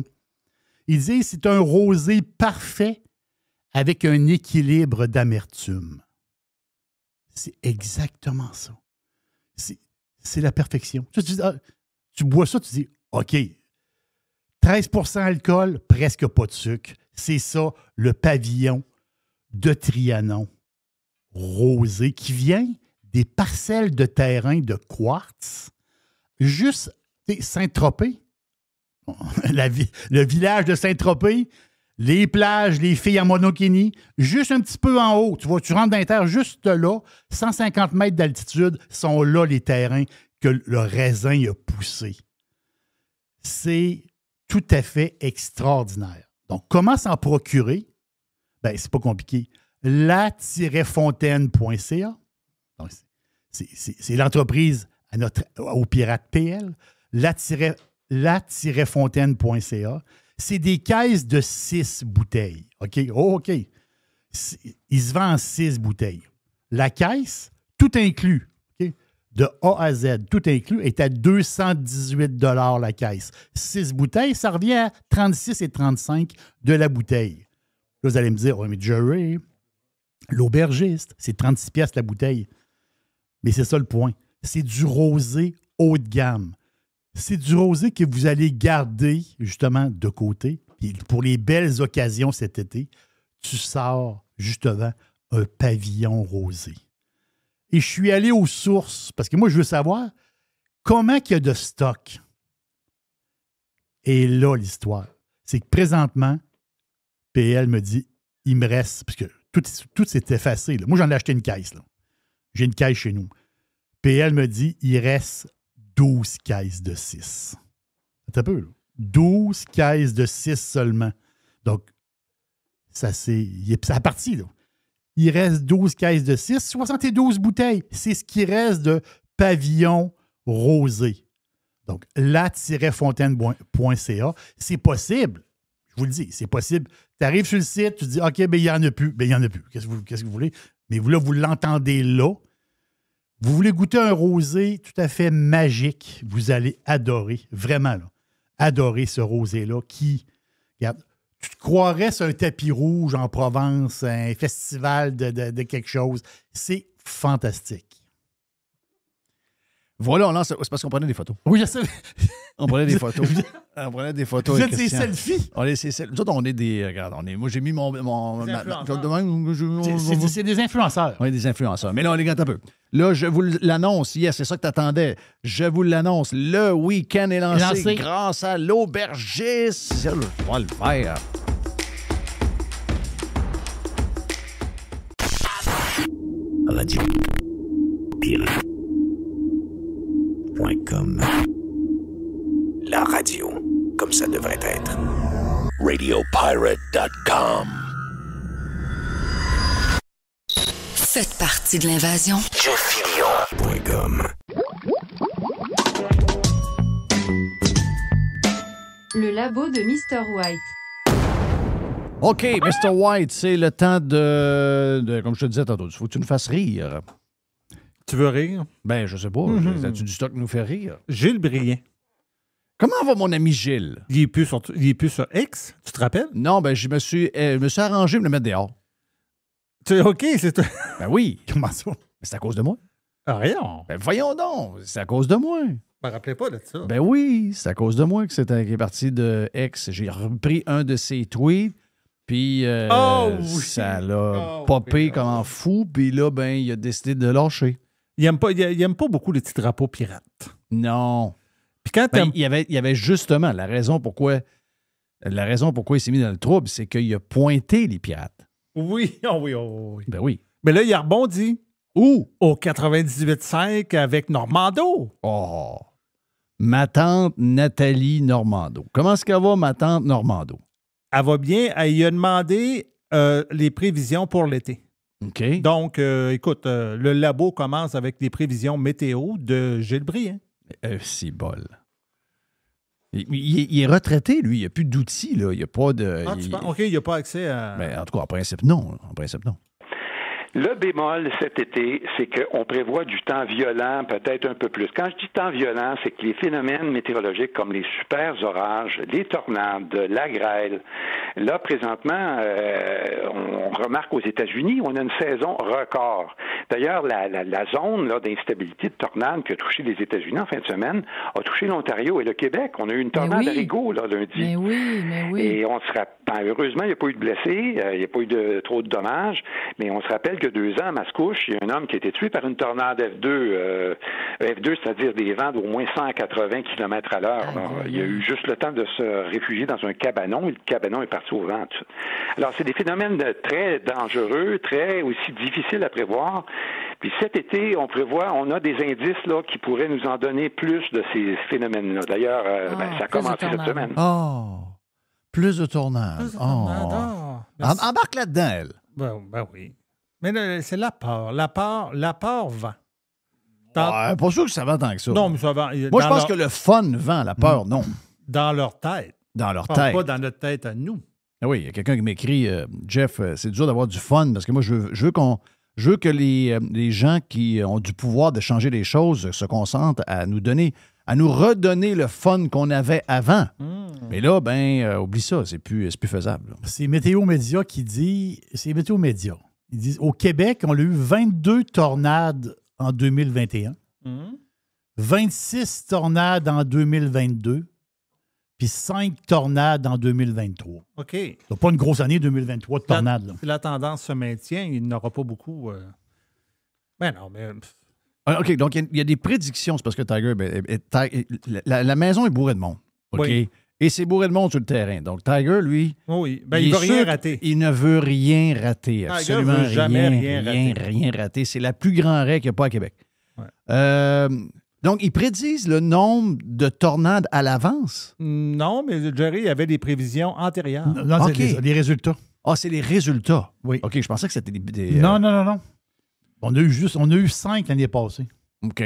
Ils disent c'est un rosé parfait avec un équilibre d'amertume. C'est exactement ça. C'est la perfection. Tu bois ça, tu dis OK, 13% alcool, presque pas de sucre. C'est ça, le Pavillon de Trianon rosé qui vient des parcelles de terrain de quartz, juste Saint-Tropez, le village de Saint-Tropez, les plages, les filles à Monokini, juste un petit peu en haut. Tu vois, tu rentres dans les terres juste là, 150 mètres d'altitude, sont là les terrains que le raisin a poussé. C'est tout à fait extraordinaire. Donc, comment s'en procurer? Bien, c'est pas compliqué. la-fontaine.ca. Donc, c'est l'entreprise au Pirate PL. la-fontaine.ca. C'est des caisses de 6 bouteilles. OK? Oh, OK. Il se vend en 6 bouteilles. La caisse, tout inclus, okay? De A à Z, tout inclus, est à 218 $ la caisse. 6 bouteilles, ça revient à 36 et 35 de la bouteille. Là, vous allez me dire, oui, mais Jerry, l'aubergiste, c'est 36 piastres la bouteille. Mais c'est ça le point. C'est du rosé haut de gamme. C'est du rosé que vous allez garder, justement, de côté. Puis pour les belles occasions cet été, tu sors, justement, un pavillon rosé. Et je suis allé aux sources, parce que moi, je veux savoir comment il y a de stock. Et là, l'histoire, c'est que présentement, PL me dit, il me reste, parce que tout s'est effacé. Là. Moi, j'en ai acheté une caisse. Là. J'ai une caisse chez nous. PL me dit, il reste 12 caisses de 6. C'est un peu, là. 12 caisses de 6 seulement. Donc, ça a parti, là. Il reste 12 caisses de 6, 72 bouteilles. C'est ce qui reste de pavillon rosé. Donc, la-fontaine.ca. C'est possible. Je vous le dis, c'est possible. Tu arrives sur le site, tu dis, OK, bien, il n'y en a plus. Bien, il n'y en a plus. Qu'est-ce que vous voulez? Mais vous, là, vous l'entendez là. Vous voulez goûter un rosé tout à fait magique. Vous allez adorer, vraiment, là, adorer ce rosé-là qui, regarde, tu te croirais sur un tapis rouge en Provence, un festival de quelque chose. C'est fantastique. Voilà, on lance. C'est parce qu'on prenait des photos. Oui, je sais. On prenait des photos. On prenait des photos. Vous avec êtes des Christian. selfies? On est ces selfies. Nous autres, on est des. Regarde, moi, j'ai mis mon. C'est des influenceurs. On est des influenceurs. Mais là, on les gâte un peu. Là, je vous l'annonce. Yes, c'est ça que tu attendais. Je vous l'annonce. Le week-end est lancé grâce à l'aubergiste. Je vais le faire. Radio Pirate.com. La radio, comme ça devrait être. RadioPirate.com. Faites partie de l'invasion. JeffFillion.com. Le labo de Mr. White. OK, Mr. White, c'est le temps de comme je te disais tantôt, il faut que tu nous fasses rire. Tu veux rire? Ben, je sais pas. As-tu du stock qui nous fait rire? Gilles Briand. Comment va mon ami Gilles? Il est plus sur X, tu te rappelles? Non, ben, je me suis arrangé de me mettre dehors. OK, c'est toi. Ben oui. Comment ça? C'est à cause de moi. Ah, rien. Ben voyons donc, c'est à cause de moi. Je me rappelais pas de ça. Ben oui, c'est à cause de moi que c'est parti de X. J'ai repris un de ses tweets, puis ça l'a popé comme en fou, puis là, ben, il a décidé de lâcher. Il aime pas beaucoup les petits drapeaux pirates. Non. Puis quand il y avait justement la raison pourquoi il s'est mis dans le trouble, c'est qu'il a pointé les pirates. Oui, oui. Ben oui. Mais là, il a rebondi. Où? Au 98.5 avec Normando. Oh! Ma tante Nathalie Normando. Comment est-ce qu'elle va, ma tante Normando? Elle va bien. Elle y a demandé les prévisions pour l'été. OK. Donc, écoute, le labo commence avec les prévisions météo de Gilles Briand. C'est bol. Il est retraité, lui. Il n'y a plus d'outils, là. Il n'y a pas de... OK, il n'y a pas accès à... Ben, en tout cas, en principe, non. En principe, non. Le bémol cet été, c'est qu'on prévoit du temps violent, peut-être un peu plus. Quand je dis temps violent, c'est que les phénomènes météorologiques comme les super orages, les tornades, la grêle, là, présentement, on remarque aux États-Unis, on a une saison record. D'ailleurs, la zone là, d'instabilité de tornade qui a touché les États-Unis en fin de semaine a touché l'Ontario et le Québec. On a eu une tornade à Rigaud là, lundi. Mais oui. Et on se rappelle, heureusement, il n'y a pas eu de blessés, il n'y a pas eu trop de dommages, mais on se rappelle que 2 ans à Mascouche, il y a un homme qui a été tué par une tornade F2. F2, c'est-à-dire des vents d'au moins 180 km à l'heure. Il y a eu juste le temps de se réfugier dans un cabanon et le cabanon est parti au vent. Alors, c'est des phénomènes très dangereux, très aussi difficiles à prévoir. Puis cet été, on a des indices là, qui pourraient nous en donner plus de ces phénomènes-là. D'ailleurs, ça a commencé cette semaine. Oh! Plus de tornades. Embarque là-dedans, elle. Ben oui. Mais là, c'est la peur. La peur vend. Pas sûr que ça va tant que ça. Non, mais ça vend. Moi, je pense que le fun vend, la peur, non. Dans leur tête. Dans leur tête. Pas dans notre tête à nous. Ah oui, il y a quelqu'un qui m'écrit, Jeff, c'est dur d'avoir du fun parce que moi, je veux que les gens qui ont du pouvoir de changer les choses se concentrent à nous redonner le fun qu'on avait avant. Mais là, oublie ça, c'est plus faisable. C'est Météo Média qui dit, c'est Météo Média. Ils disent, au Québec, on a eu 22 tornades en 2021, 26 tornades en 2022, puis 5 tornades en 2023. OK. C'est pas une grosse année 2023 de tornades. Là. Si la tendance se maintient, il n'y aura pas beaucoup... Ben non, mais... OK, donc il y a des prédictions. C'est parce que Tiger, la maison est bourrée de monde. OK? Oui. Et c'est bourré de monde sur le terrain. Donc, Tiger, lui... Oui, il ne veut rien rater. Il ne veut rien rater. Absolument Tiger veut jamais rien rater. C'est la plus grande raie qu'il n'y a pas à Québec. Ouais. Donc, ils prédisent le nombre de tornades à l'avance? Non, mais Jerry avait des prévisions antérieures. Non, c'est les résultats. Ah, c'est les résultats? Oui. OK, je pensais que c'était des Non. On a eu 5 l'année passée. OK.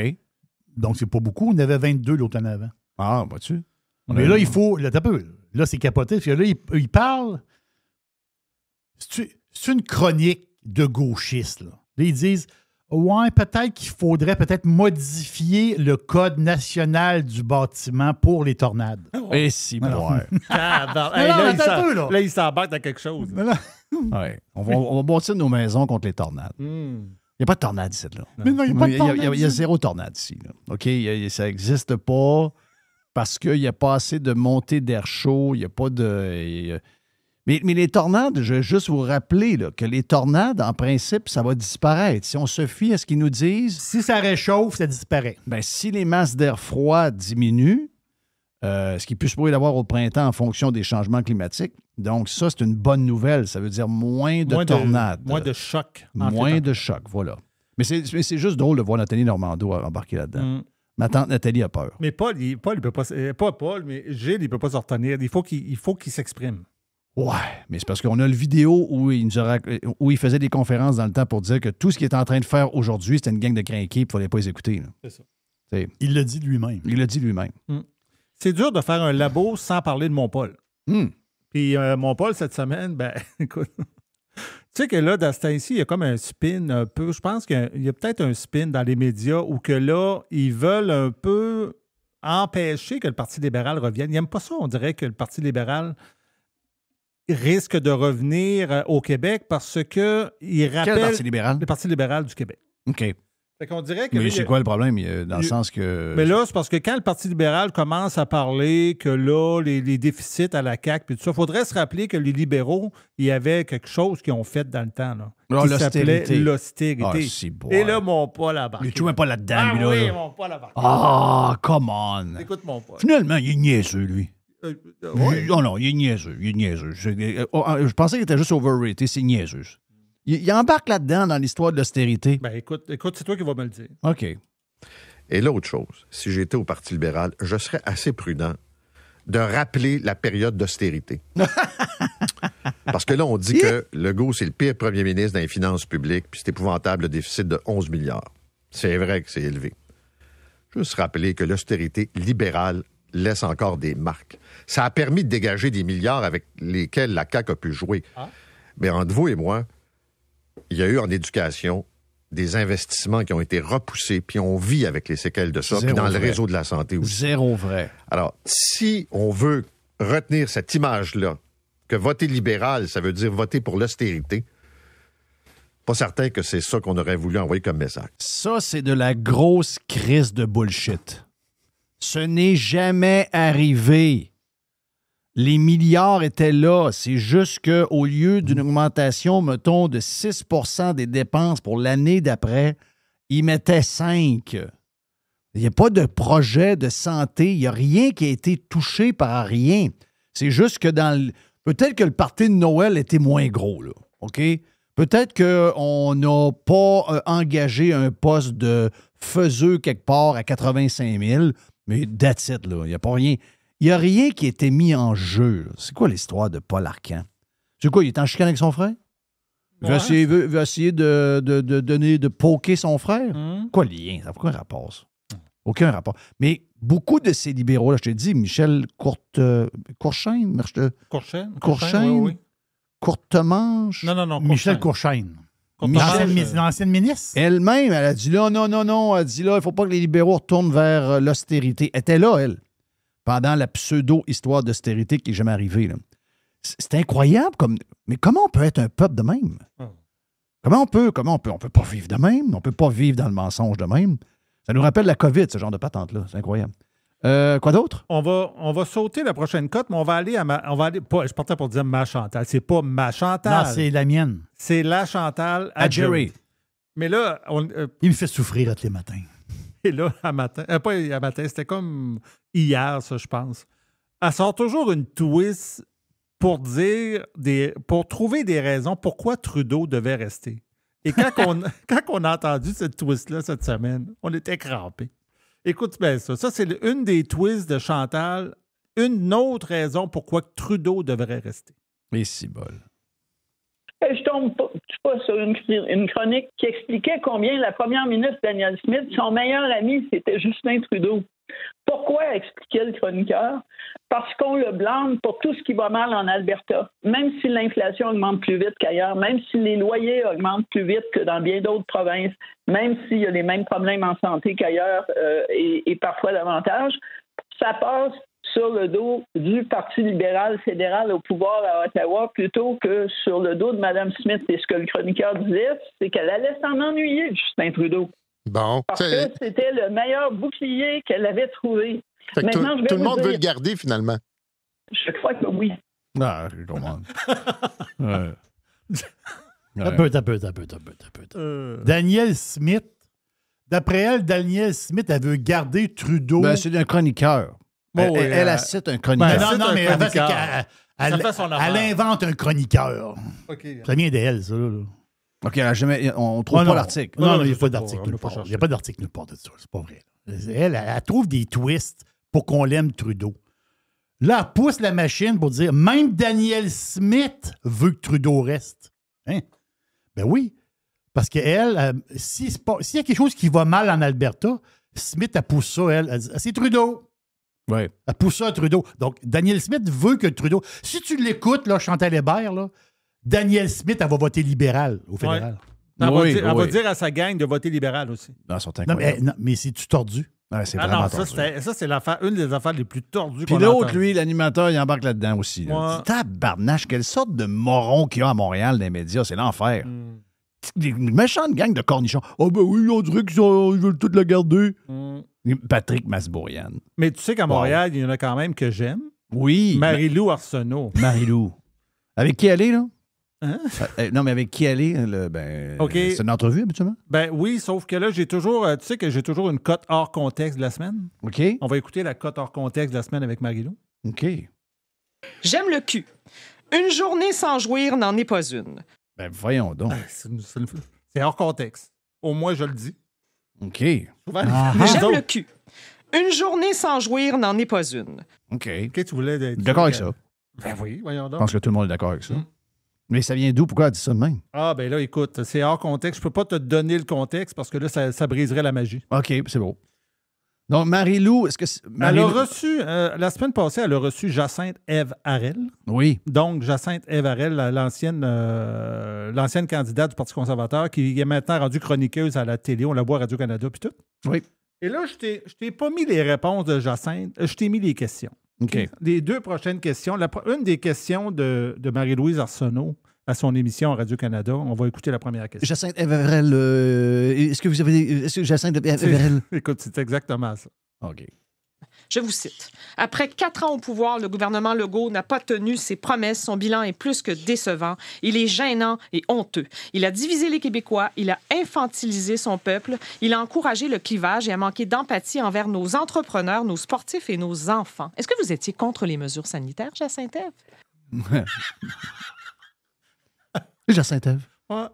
Donc, c'est pas beaucoup. On avait 22 l'autre année avant. Ah, vois-tu? Mais là, il faut... Là, c'est capoté. Parce que là, il parle... C'est une chronique de gauchistes. Là, ils disent... Ouais, peut-être qu'il faudrait modifier le Code national du bâtiment pour les tornades. Et si, là, il s'embarque dans quelque chose. Ouais. On va bâtir nos maisons contre les tornades. Il n'y a pas de tornade ici, là. Mais non, il n'y a pas de tornade. Il y a zéro tornade ici, là. OK? Ça n'existe pas parce qu'il n'y a pas assez de montée d'air chaud. Il n'y a pas de... Mais les tornades, je veux juste vous rappeler là, que les tornades, en principe, ça va disparaître. Si on se fie à ce qu'ils nous disent... Si ça réchauffe, ça disparaît. Bien, si les masses d'air froid diminuent, ce qui peut se pourrait d'avoir au printemps en fonction des changements climatiques, donc ça, c'est une bonne nouvelle. Ça veut dire moins de tornades. Moins de chocs. Moins de chocs, voilà. Mais c'est juste drôle de voir Nathalie Normando embarquer là-dedans. Ma tante Nathalie a peur. Mais Paul, il peut pas... Pas Paul, mais Gilles, il ne peut pas se retenir. Il faut qu'il s'exprime. Ouais, mais c'est parce qu'on a le vidéo où il faisait des conférences dans le temps pour dire que tout ce qu'il est en train de faire aujourd'hui, c'était une gang de crinqués, il ne fallait pas les écouter. Là. C'est ça. Il l'a dit lui-même. Il l'a dit lui-même. C'est dur de faire un labo sans parler de mon Paul. Puis mon Paul, cette semaine, ben, écoute, tu sais que là, dans ce temps-ci, il y a comme un spin un peu. Je pense qu'il y a peut-être un spin dans les médias où que là, ils veulent un peu empêcher que le Parti libéral revienne. Ils n'aiment pas ça. On dirait que le Parti libéral risque de revenir au Québec parce qu'il rappelle... Quel Parti libéral? Le Parti libéral du Québec. OK. Fait qu'on dirait que... Mais c'est quoi le problème? Dans le sens que... Mais là, c'est parce que quand le Parti libéral commence à parler que là, les déficits à la CAQ puis tout ça, il faudrait se rappeler que les libéraux, il y avait quelque chose qu'ils ont fait dans le temps, là. Qui s'appelait l'austérité. Ah, c'est beau. Et là, mon Paul a embarqué. Il ne jouait pas là-dedans, lui, là. Oui, mon Paul a embarqué. Ah, come on. Écoute, mon Paul. Finalement, il est niaiseux, lui. Ouais. Non, il est niaiseux. Je pensais qu'il était juste overrated. C'est niaiseux. Il embarque là-dedans dans l'histoire de l'austérité. Ben écoute, c'est toi qui vas me le dire. OK. Et l'autre chose, si j'étais au Parti libéral, je serais assez prudent de rappeler la période d'austérité. Parce que là, on dit que Legault, c'est le pire premier ministre dans les finances publiques, puis c'est épouvantable, le déficit de 11 milliards. C'est vrai que c'est élevé. Juste rappeler que l'austérité libérale laisse encore des marques. Ça a permis de dégager des milliards avec lesquels la CAQ a pu jouer. Mais entre vous et moi, il y a eu en éducation des investissements qui ont été repoussés, puis on vit avec les séquelles de ça, puis dans le réseau de la santé aussi. Zéro vrai. Alors, si on veut retenir cette image-là, que voter libéral, ça veut dire voter pour l'austérité, pas certain que c'est ça qu'on aurait voulu envoyer comme message. Ça, c'est de la grosse crise de bullshit. Ce n'est jamais arrivé. Les milliards étaient là. C'est juste qu'au lieu d'une augmentation, mettons, de 6 % des dépenses pour l'année d'après, ils mettaient 5. Il n'y a pas de projet de santé. Il n'y a rien qui a été touché par rien. C'est juste que peut-être que le party de Noël était moins gros, là. OK? Peut-être qu'on n'a pas engagé un poste de faiseux quelque part à 85 000, mais that's it, là. Il n'y a pas rien. Il n'y a rien qui a été mis en jeu. Là. C'est quoi l'histoire de Paul Arcand? C'est quoi, il est en chicane avec son frère? Il veut essayer de poker son frère? Quoi le lien? Ça n'a aucun rapport, ça. Aucun rapport. Mais beaucoup de ces libéraux-là, je te dis, Michel Courchaine? Oui. Courtemanche? Non. Michel Courchaine. L'ancienne ministre? Elle-même, elle a dit là, non. Elle a dit là, il ne faut pas que les libéraux retournent vers l'austérité. Elle était là, elle, pendant la pseudo-histoire d'austérité qui n'est jamais arrivée. Là. C'est incroyable. Mais comment on peut être un peuple de même? Comment on peut? On peut pas vivre de même. On peut pas vivre dans le mensonge de même. Ça nous rappelle la COVID, ce genre de patente-là. C'est incroyable. Quoi d'autre? On va sauter la prochaine cote, mais on va aller je partais pour dire ma Chantal. C'est pas ma Chantal. Non, c'est la mienne. C'est la Chantal à Jerry. Mais là... il me fait souffrir tous les matins. Et là, pas à matin, c'était comme hier, ça, je pense. Elle sort toujours une twist pour trouver des raisons pourquoi Trudeau devait rester. Et quand on a entendu cette twist-là cette semaine, on était crampés. Écoute bien ça. Ça, c'est une des twists de Chantal. Une autre raison pourquoi Trudeau devrait rester. Et si bol. Je tombe pas sur une chronique qui expliquait combien la première ministre Danielle Smith, son meilleur ami, c'était Justin Trudeau. Pourquoi, expliquait le chroniqueur? Parce qu'on le blâme pour tout ce qui va mal en Alberta. Même si l'inflation augmente plus vite qu'ailleurs, même si les loyers augmentent plus vite que dans bien d'autres provinces, même s'il y a les mêmes problèmes en santé qu'ailleurs et parfois davantage, ça passe sur le dos du Parti libéral fédéral au pouvoir à Ottawa plutôt que sur le dos de Mme Smith. Et ce que le chroniqueur disait, c'est qu'elle allait s'en ennuyer, Justin Trudeau. Bon. Parce que c'était le meilleur bouclier qu'elle avait trouvé. Fait que tout le monde veut le garder, finalement. Je crois que oui. Ah, je comprends. Un peu. Danielle Smith, d'après elle, Danielle Smith, elle veut garder Trudeau. Ben, c'est un chroniqueur. Elle cite un chroniqueur. Non, mais elle invente un chroniqueur. Okay. Ça vient d'elle, ça. Là. OK, on ne trouve pas l'article. Non, il n'y a pas d'article nulle part. Il n'y a pas d'article nulle part de ça. C'est pas vrai. Elle trouve des twists pour qu'on l'aime, Trudeau. Là, elle pousse la machine pour dire même Danielle Smith veut que Trudeau reste. Hein? Ben oui. Parce qu'elle, s'il y a quelque chose qui va mal en Alberta, Smith, elle pousse ça, elle dit c'est Trudeau. Ouais. Elle pousse ça à Trudeau. Donc, Danielle Smith veut que Trudeau. Si tu l'écoutes, là, Chantal Hébert, là, Danielle Smith, elle va voter libéral au fédéral. Ouais. Elle va dire à sa gang de voter libéral aussi. Mais c'est-tu tordu? Ouais, c'est vraiment tordu. Ça, c'est une des affaires les plus tordues Puis l'autre, lui, l'animateur, il embarque là-dedans aussi. Là. Ouais. Tabarnache, quelle sorte de moron qu'il y a à Montréal dans les médias, c'est l'enfer. Des méchantes gangs de cornichons. Oh ben oui, on dirait qu'ils veulent tout la garder. Patrick Masbourian. Mais tu sais qu'à Montréal, il y en a quand même que j'aime. Oui. Marie-Lou Arsenault. Marie-Lou. Avec qui elle est, là? Hein? Non, mais avec qui elle est? C'est une entrevue, habituellement? Ben oui, sauf que là, j'ai toujours... tu sais que j'ai toujours une cote hors contexte de la semaine. OK. On va écouter la cote hors contexte de la semaine avec Marie-Lou. OK. J'aime le cul. Une journée sans jouir n'en est pas une. Ben voyons donc. C'est hors contexte. Au moins, je le dis. OK. J'aime le cul. Une journée sans jouir n'en est pas une. OK. OK, tu voulais être... D'accord avec ça. Ben oui, voyons donc. Je pense que tout le monde est d'accord avec ça. Mais ça vient d'où? Pourquoi elle dit ça de même? Ah, ben là, écoute, c'est hors contexte. Je peux pas te donner le contexte parce que là, ça briserait la magie. OK, c'est beau. Donc, Marie-Lou, est-ce que... Elle a reçu, la semaine passée, elle a reçu Jacinthe Ève Harel. Oui. Donc, Jacinthe Ève Harel, l'ancienne candidate du Parti conservateur qui est maintenant rendue chroniqueuse à la télé. On la voit à Radio-Canada puis tout. Oui. Et là, je t'ai pas mis les réponses de Jacinthe, je t'ai mis les questions. OK. Les deux prochaines questions. Une des questions de Marie-Louise Arsenault à son émission à Radio-Canada. On va écouter la première question. Jacinthe Everel, est-ce que Jacinthe Everel... Écoute, c'est exactement ça. OK. Je vous cite. Après 4 ans au pouvoir, le gouvernement Legault n'a pas tenu ses promesses. Son bilan est plus que décevant. Il est gênant et honteux. Il a divisé les Québécois. Il a infantilisé son peuple. Il a encouragé le clivage et a manqué d'empathie envers nos entrepreneurs, nos sportifs et nos enfants. Est-ce que vous étiez contre les mesures sanitaires, Jacinthe Ève? Jacinthe Ève. Ouais.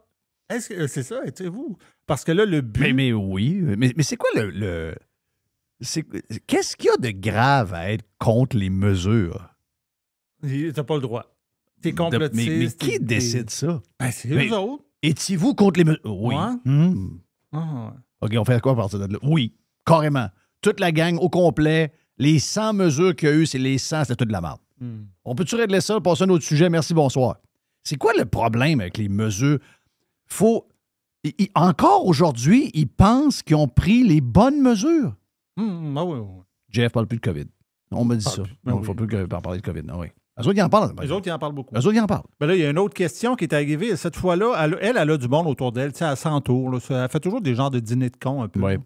Est-ce que c'est ça, étiez-vous? Parce que là, le but... Mais oui. Mais c'est quoi le... Qu'est-ce qu'il y a de grave à être contre les mesures? T'as pas le droit. T'es complotiste. Mais qui décide ça? Ben, c'est eux autres. Étiez-vous contre les mesures? Oui. Ouais. OK, on fait quoi à partir de là? Oui, carrément. Toute la gang au complet, les 100 mesures qu'il y a eu, c'est les 100, c'était toute de la merde. On peut-tu régler ça, passer à un autre sujet? Merci, bonsoir. C'est quoi le problème avec les mesures? Encore aujourd'hui, ils pensent qu'ils ont pris les bonnes mesures. Oui. Jeff parle plus de COVID. On me dit ça. Il ne faut plus parler de COVID. Non, oui. Eux autres, ils en parlent. Les autres, ils en parent beaucoup. Eux autres, ils en parlent. Ben là, il y a une autre question qui est arrivée. Cette fois-là, elle a du monde autour d'elle. Tu sais, elle s'entoure. Là. Elle fait toujours des genres de dîners de cons un peu. Ouais.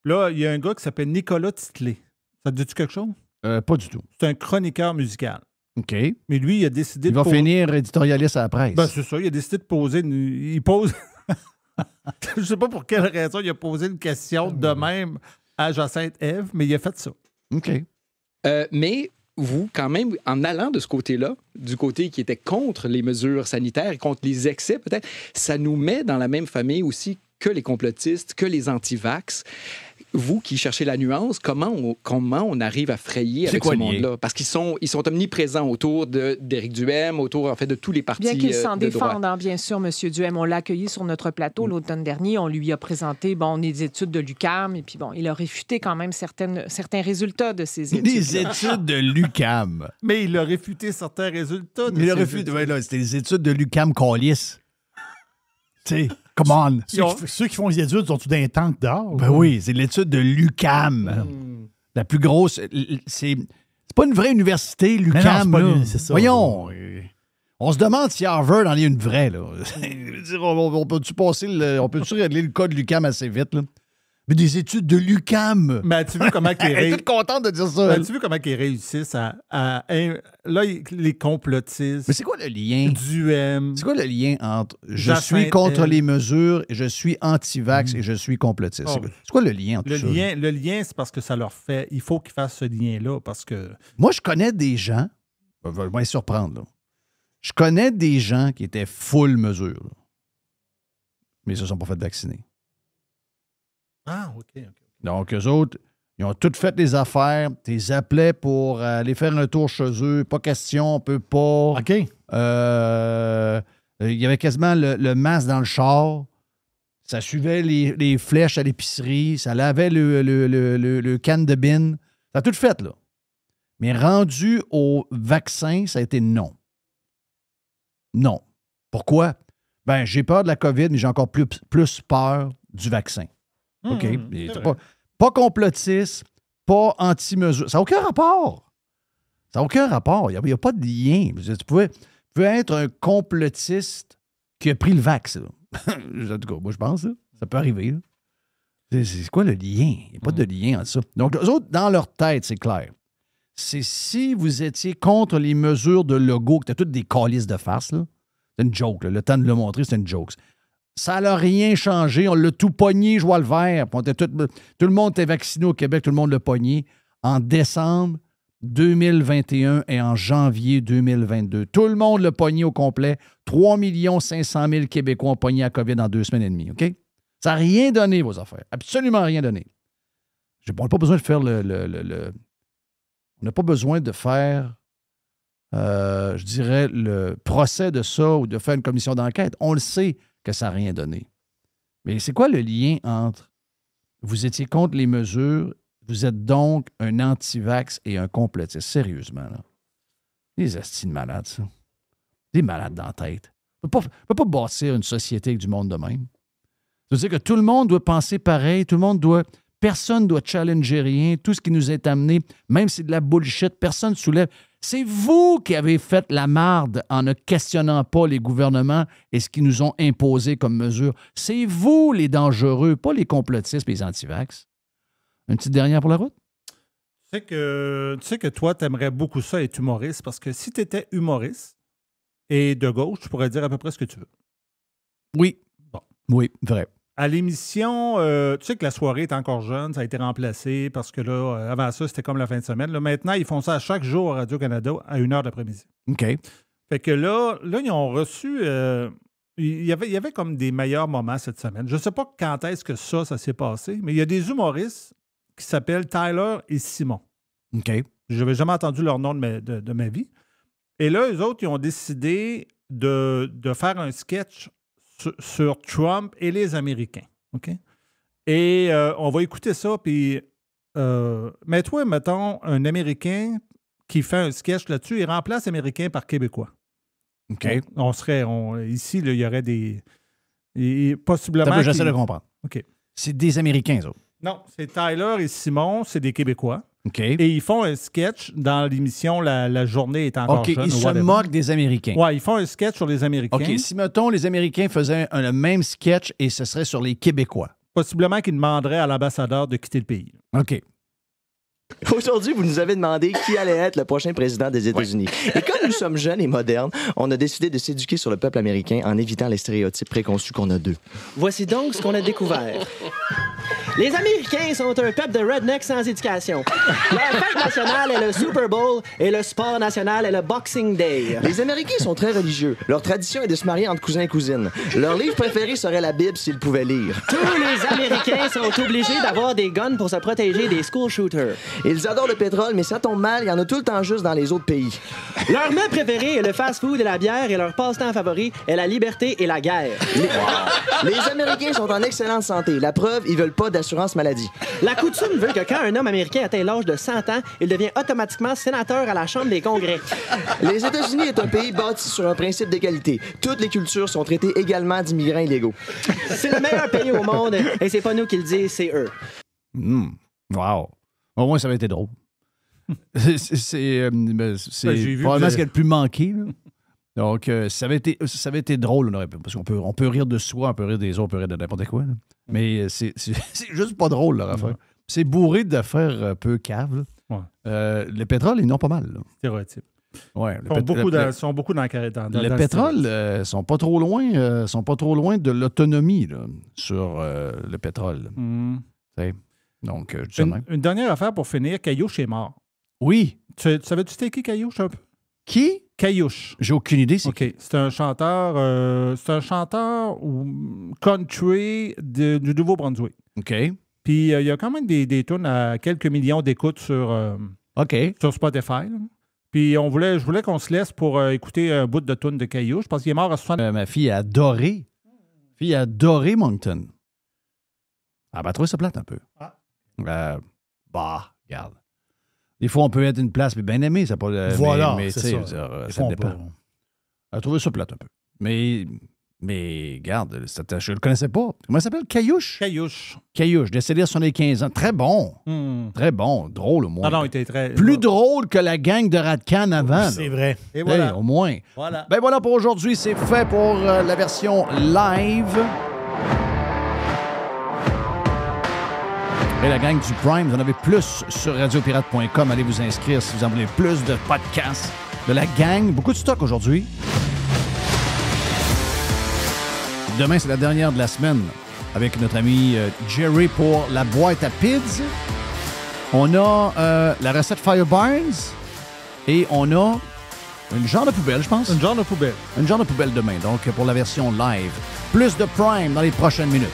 Là, il y a un gars qui s'appelle Nicolas Titley. Ça te dit-tu quelque chose? Pas du tout. C'est un chroniqueur musical. OK. Mais lui, il a décidé de... Il va finir éditorialiste à la presse. Ben, c'est ça. Il a décidé de poser... Il pose... Je sais pas pour quelle raison il a posé une question de même à Jacinthe Ève, mais il a fait ça. OK. Mais vous, quand même, en allant de ce côté-là, du côté qui était contre les mesures sanitaires et contre les excès, peut-être, ça nous met dans la même famille aussi que les complotistes, que les anti-vax. Vous qui cherchez la nuance, comment on arrive à frayer avec ce monde-là? Parce qu'ils sont omniprésents autour d'Éric Duhaime, autour, en fait, de tous les partis bien qu'il s'en de défende, droite. bien sûr, M. Duhaime. On l'a accueilli sur notre plateau l'automne dernier. On lui a présenté des études de l'UQAM. Et puis, il a réfuté quand même certains résultats de ces études. Des études de l'UQAM. Mais il a réfuté certains résultats. Il a réfuté. C'était les études de l'UQAM Callis. Tu sais, come on. Ceux qui font les études sont-ils d'un tank d'or? Ben oui, c'est l'étude de l'UQAM. La plus grosse, c'est C'est pas une vraie université, Mais l'UQAM. non, là. c'est ça. Voyons. On se demande si Harvard en est une vraie. Là. Je veux dire, on peut-tu régler le cas de l'UQAM assez vite? Là? Mais des études de l'UQAM. Mais as-tu vu comment Elle est toute contente de dire ça. As-tu vu comment ils réussissent à là, les complotistes. Mais c'est quoi le lien? C'est quoi le lien entre je suis contre les mesures, je suis anti-vax et je suis complotiste? C'est quoi le lien entre ça? Le lien, c'est parce que ça leur fait. Il faut qu'ils fassent ce lien-là parce que. Moi, je connais des gens. Je vais me surprendre, là. Je connais des gens qui étaient full mesure, là, mais ils ne se sont pas fait vacciner. Ah, OK. Donc, eux autres, ils ont toutes fait les affaires. Tu les appelais pour aller faire un tour chez eux. Pas question, on peut pas. OK. Il y avait quasiment le masque dans le char. Ça suivait les flèches à l'épicerie. Ça lavait le canne de bin. Ça a tout fait, là. Mais rendu au vaccin, ça a été non. Non. Pourquoi? Ben, j'ai peur de la COVID, mais j'ai encore plus peur du vaccin. OK? Pas complotiste, pas anti-mesure. Ça n'a aucun rapport. Ça n'a aucun rapport. Il n'y a pas de lien. Tu peux être un complotiste qui a pris le vax. En tout cas, moi, je pense. Là, ça peut arriver. Là. C'est quoi le lien? Il n'y a pas de lien entre ça. Donc, eux autres, dans leur tête, c'est clair. C'est si vous étiez contre les mesures de Legault, que tu as toutes des calices de farce, là. C'est une joke. Là. Le temps de le montrer, c'est une joke. Ça n'a rien changé. On l'a tout pogné, je vois le vert. Tout le monde était vacciné au Québec, tout le monde l'a pogné en décembre 2021 et en janvier 2022. Tout le monde l'a pogné au complet. 3 500 000 Québécois ont pogné à COVID en 2 semaines et demie. OK? Ça n'a rien donné, vos affaires. Absolument rien donné. On n'a pas besoin de faire on n'a pas besoin de faire, je dirais, le procès de ça ou de faire une commission d'enquête. On le sait que ça n'a rien donné. Mais c'est quoi le lien entre vous étiez contre les mesures, vous êtes donc un anti-vax et un complotiste? Sérieusement, là. Des astis de malades, ça. Des malades dans la tête. On ne peut pas bâtir une société avec du monde de même. Ça veut dire que tout le monde doit penser pareil, personne ne doit challenger rien, tout ce qui nous est amené, même si c'est de la bullshit, personne ne soulève. C'est vous qui avez fait la marde en ne questionnant pas les gouvernements et ce qu'ils nous ont imposé comme mesure. C'est vous les dangereux, pas les complotistes et les anti-vax. Une petite dernière pour la route? Tu sais que toi, tu aimerais beaucoup ça être humoriste parce que si tu étais humoriste et de gauche, tu pourrais dire à peu près ce que tu veux. Oui. Bon. Oui, vrai. À l'émission, tu sais que la soirée est encore jeune, ça a été remplacé parce que là, avant ça, c'était comme la fin de semaine. Là, maintenant, ils font ça à chaque jour à Radio-Canada à 1h de l'après-midi. OK. Fait que là ils ont reçu... il y avait comme des meilleurs moments cette semaine. Je ne sais pas quand est-ce que ça s'est passé, mais il y a des humoristes qui s'appellent Tyler et Simon. OK. Je n'avais jamais entendu leur nom de ma vie. Et là, eux autres, ils ont décidé de faire un sketch sur Trump et les Américains. OK? Et on va écouter ça, puis mets-toi, mettons, un Américain qui fait un sketch là-dessus, il remplace Américain par Québécois. OK. Ici, là, il y aurait des... possiblement... J'essaie de comprendre. OK. C'est des Américains, ça? Non, c'est Tyler et Simon, c'est des Québécois. OK. Et ils font un sketch dans l'émission La journée est encore jeune. OK, ils se moquent des Américains. Oui, ils font un sketch sur les Américains. OK, si, mettons, les Américains faisaient le même sketch et ce serait sur les Québécois. Possiblement qu'ils demanderaient à l'ambassadeur de quitter le pays. OK. Aujourd'hui, vous nous avez demandé qui allait être le prochain président des États-Unis. Et comme nous sommes jeunes et modernes, on a décidé de s'éduquer sur le peuple américain en évitant les stéréotypes préconçus qu'on a d'eux. Voici donc ce qu'on a découvert. Les Américains sont un peuple de rednecks sans éducation. Leur fête nationale est le Super Bowl et le sport national est le Boxing Day. Les Américains sont très religieux. Leur tradition est de se marier entre cousins et cousines. Leur livre préféré serait la Bible s'ils pouvaient lire. Tous les Américains sont obligés d'avoir des guns pour se protéger des school shooters. Ils adorent le pétrole, mais ça tombe mal, il y en a tout le temps juste dans les autres pays. Leur mets préféré est le fast-food et la bière et leur passe-temps favori est la liberté et la guerre. Les Américains sont en excellente santé. La preuve, ils veulent pas d'assurance maladie. La coutume veut que quand un homme américain atteint l'âge de 100 ans, il devient automatiquement sénateur à la Chambre des Congrès. Les États-Unis est un pays bâti sur un principe d'égalité. Toutes les cultures sont traitées également d'immigrants illégaux. C'est le meilleur pays au monde et c'est pas nous qui le disent, c'est eux. Wow. Au moins, ça avait été drôle. C'est probablement ce qu'il y a le plus manqué. Là. Donc, ça avait été drôle, parce qu'on peut rire de soi, on peut rire des autres, on peut rire de n'importe quoi. Là. Mais c'est juste pas drôle, leur affaire. C'est bourré d'affaires un peu caves. Ouais. Le pétrole, ils n'ont pas mal. Là. Stéréotype. Ouais, ils sont beaucoup dans le pétrole, sont pas trop loin de l'autonomie là, sur le pétrole. Donc, une dernière affaire pour finir, Caillouche est mort. Oui. Tu savais-tu c'était qui Caillouche un peu? Qui? Caillouche. J'ai aucune idée. C'est un chanteur country du Nouveau-Brunswick. OK. Puis il y a quand même des tunes à quelques millions d'écoutes sur Spotify. Là. Puis je voulais qu'on se laisse pour écouter un bout de tune de Caillouche parce qu'il est mort à 60. Ma fille a adoré. Moncton. Elle va trouver ça plate un peu. Regarde. Des fois, on peut être une place bien aimée, ça pas. Voilà, mais c'est ça dépend. Elle a trouvé ça plate un peu. Mais regarde, je ne le connaissais pas. Comment ça s'appelle? Caillouche? Caillouche, décédé à 75 ans. Très bon. Très bon. Drôle, au moins. Non, il était très... Plus drôle que la gang de Radcan avant. C'est vrai. Et voilà. Hey, au moins. Voilà. Ben voilà pour aujourd'hui. C'est fait pour la version live. Et la gang du Prime, vous en avez plus sur radiopirate.com. Allez vous inscrire si vous en voulez plus de podcasts de la gang. Beaucoup de stock aujourd'hui. Demain, c'est la dernière de la semaine avec notre ami Jerry pour la boîte à pids. On a la recette Fire Barnes et on a une genre de poubelle, je pense. Une genre de poubelle. Une genre de poubelle demain, donc pour la version live. Plus de Prime dans les prochaines minutes.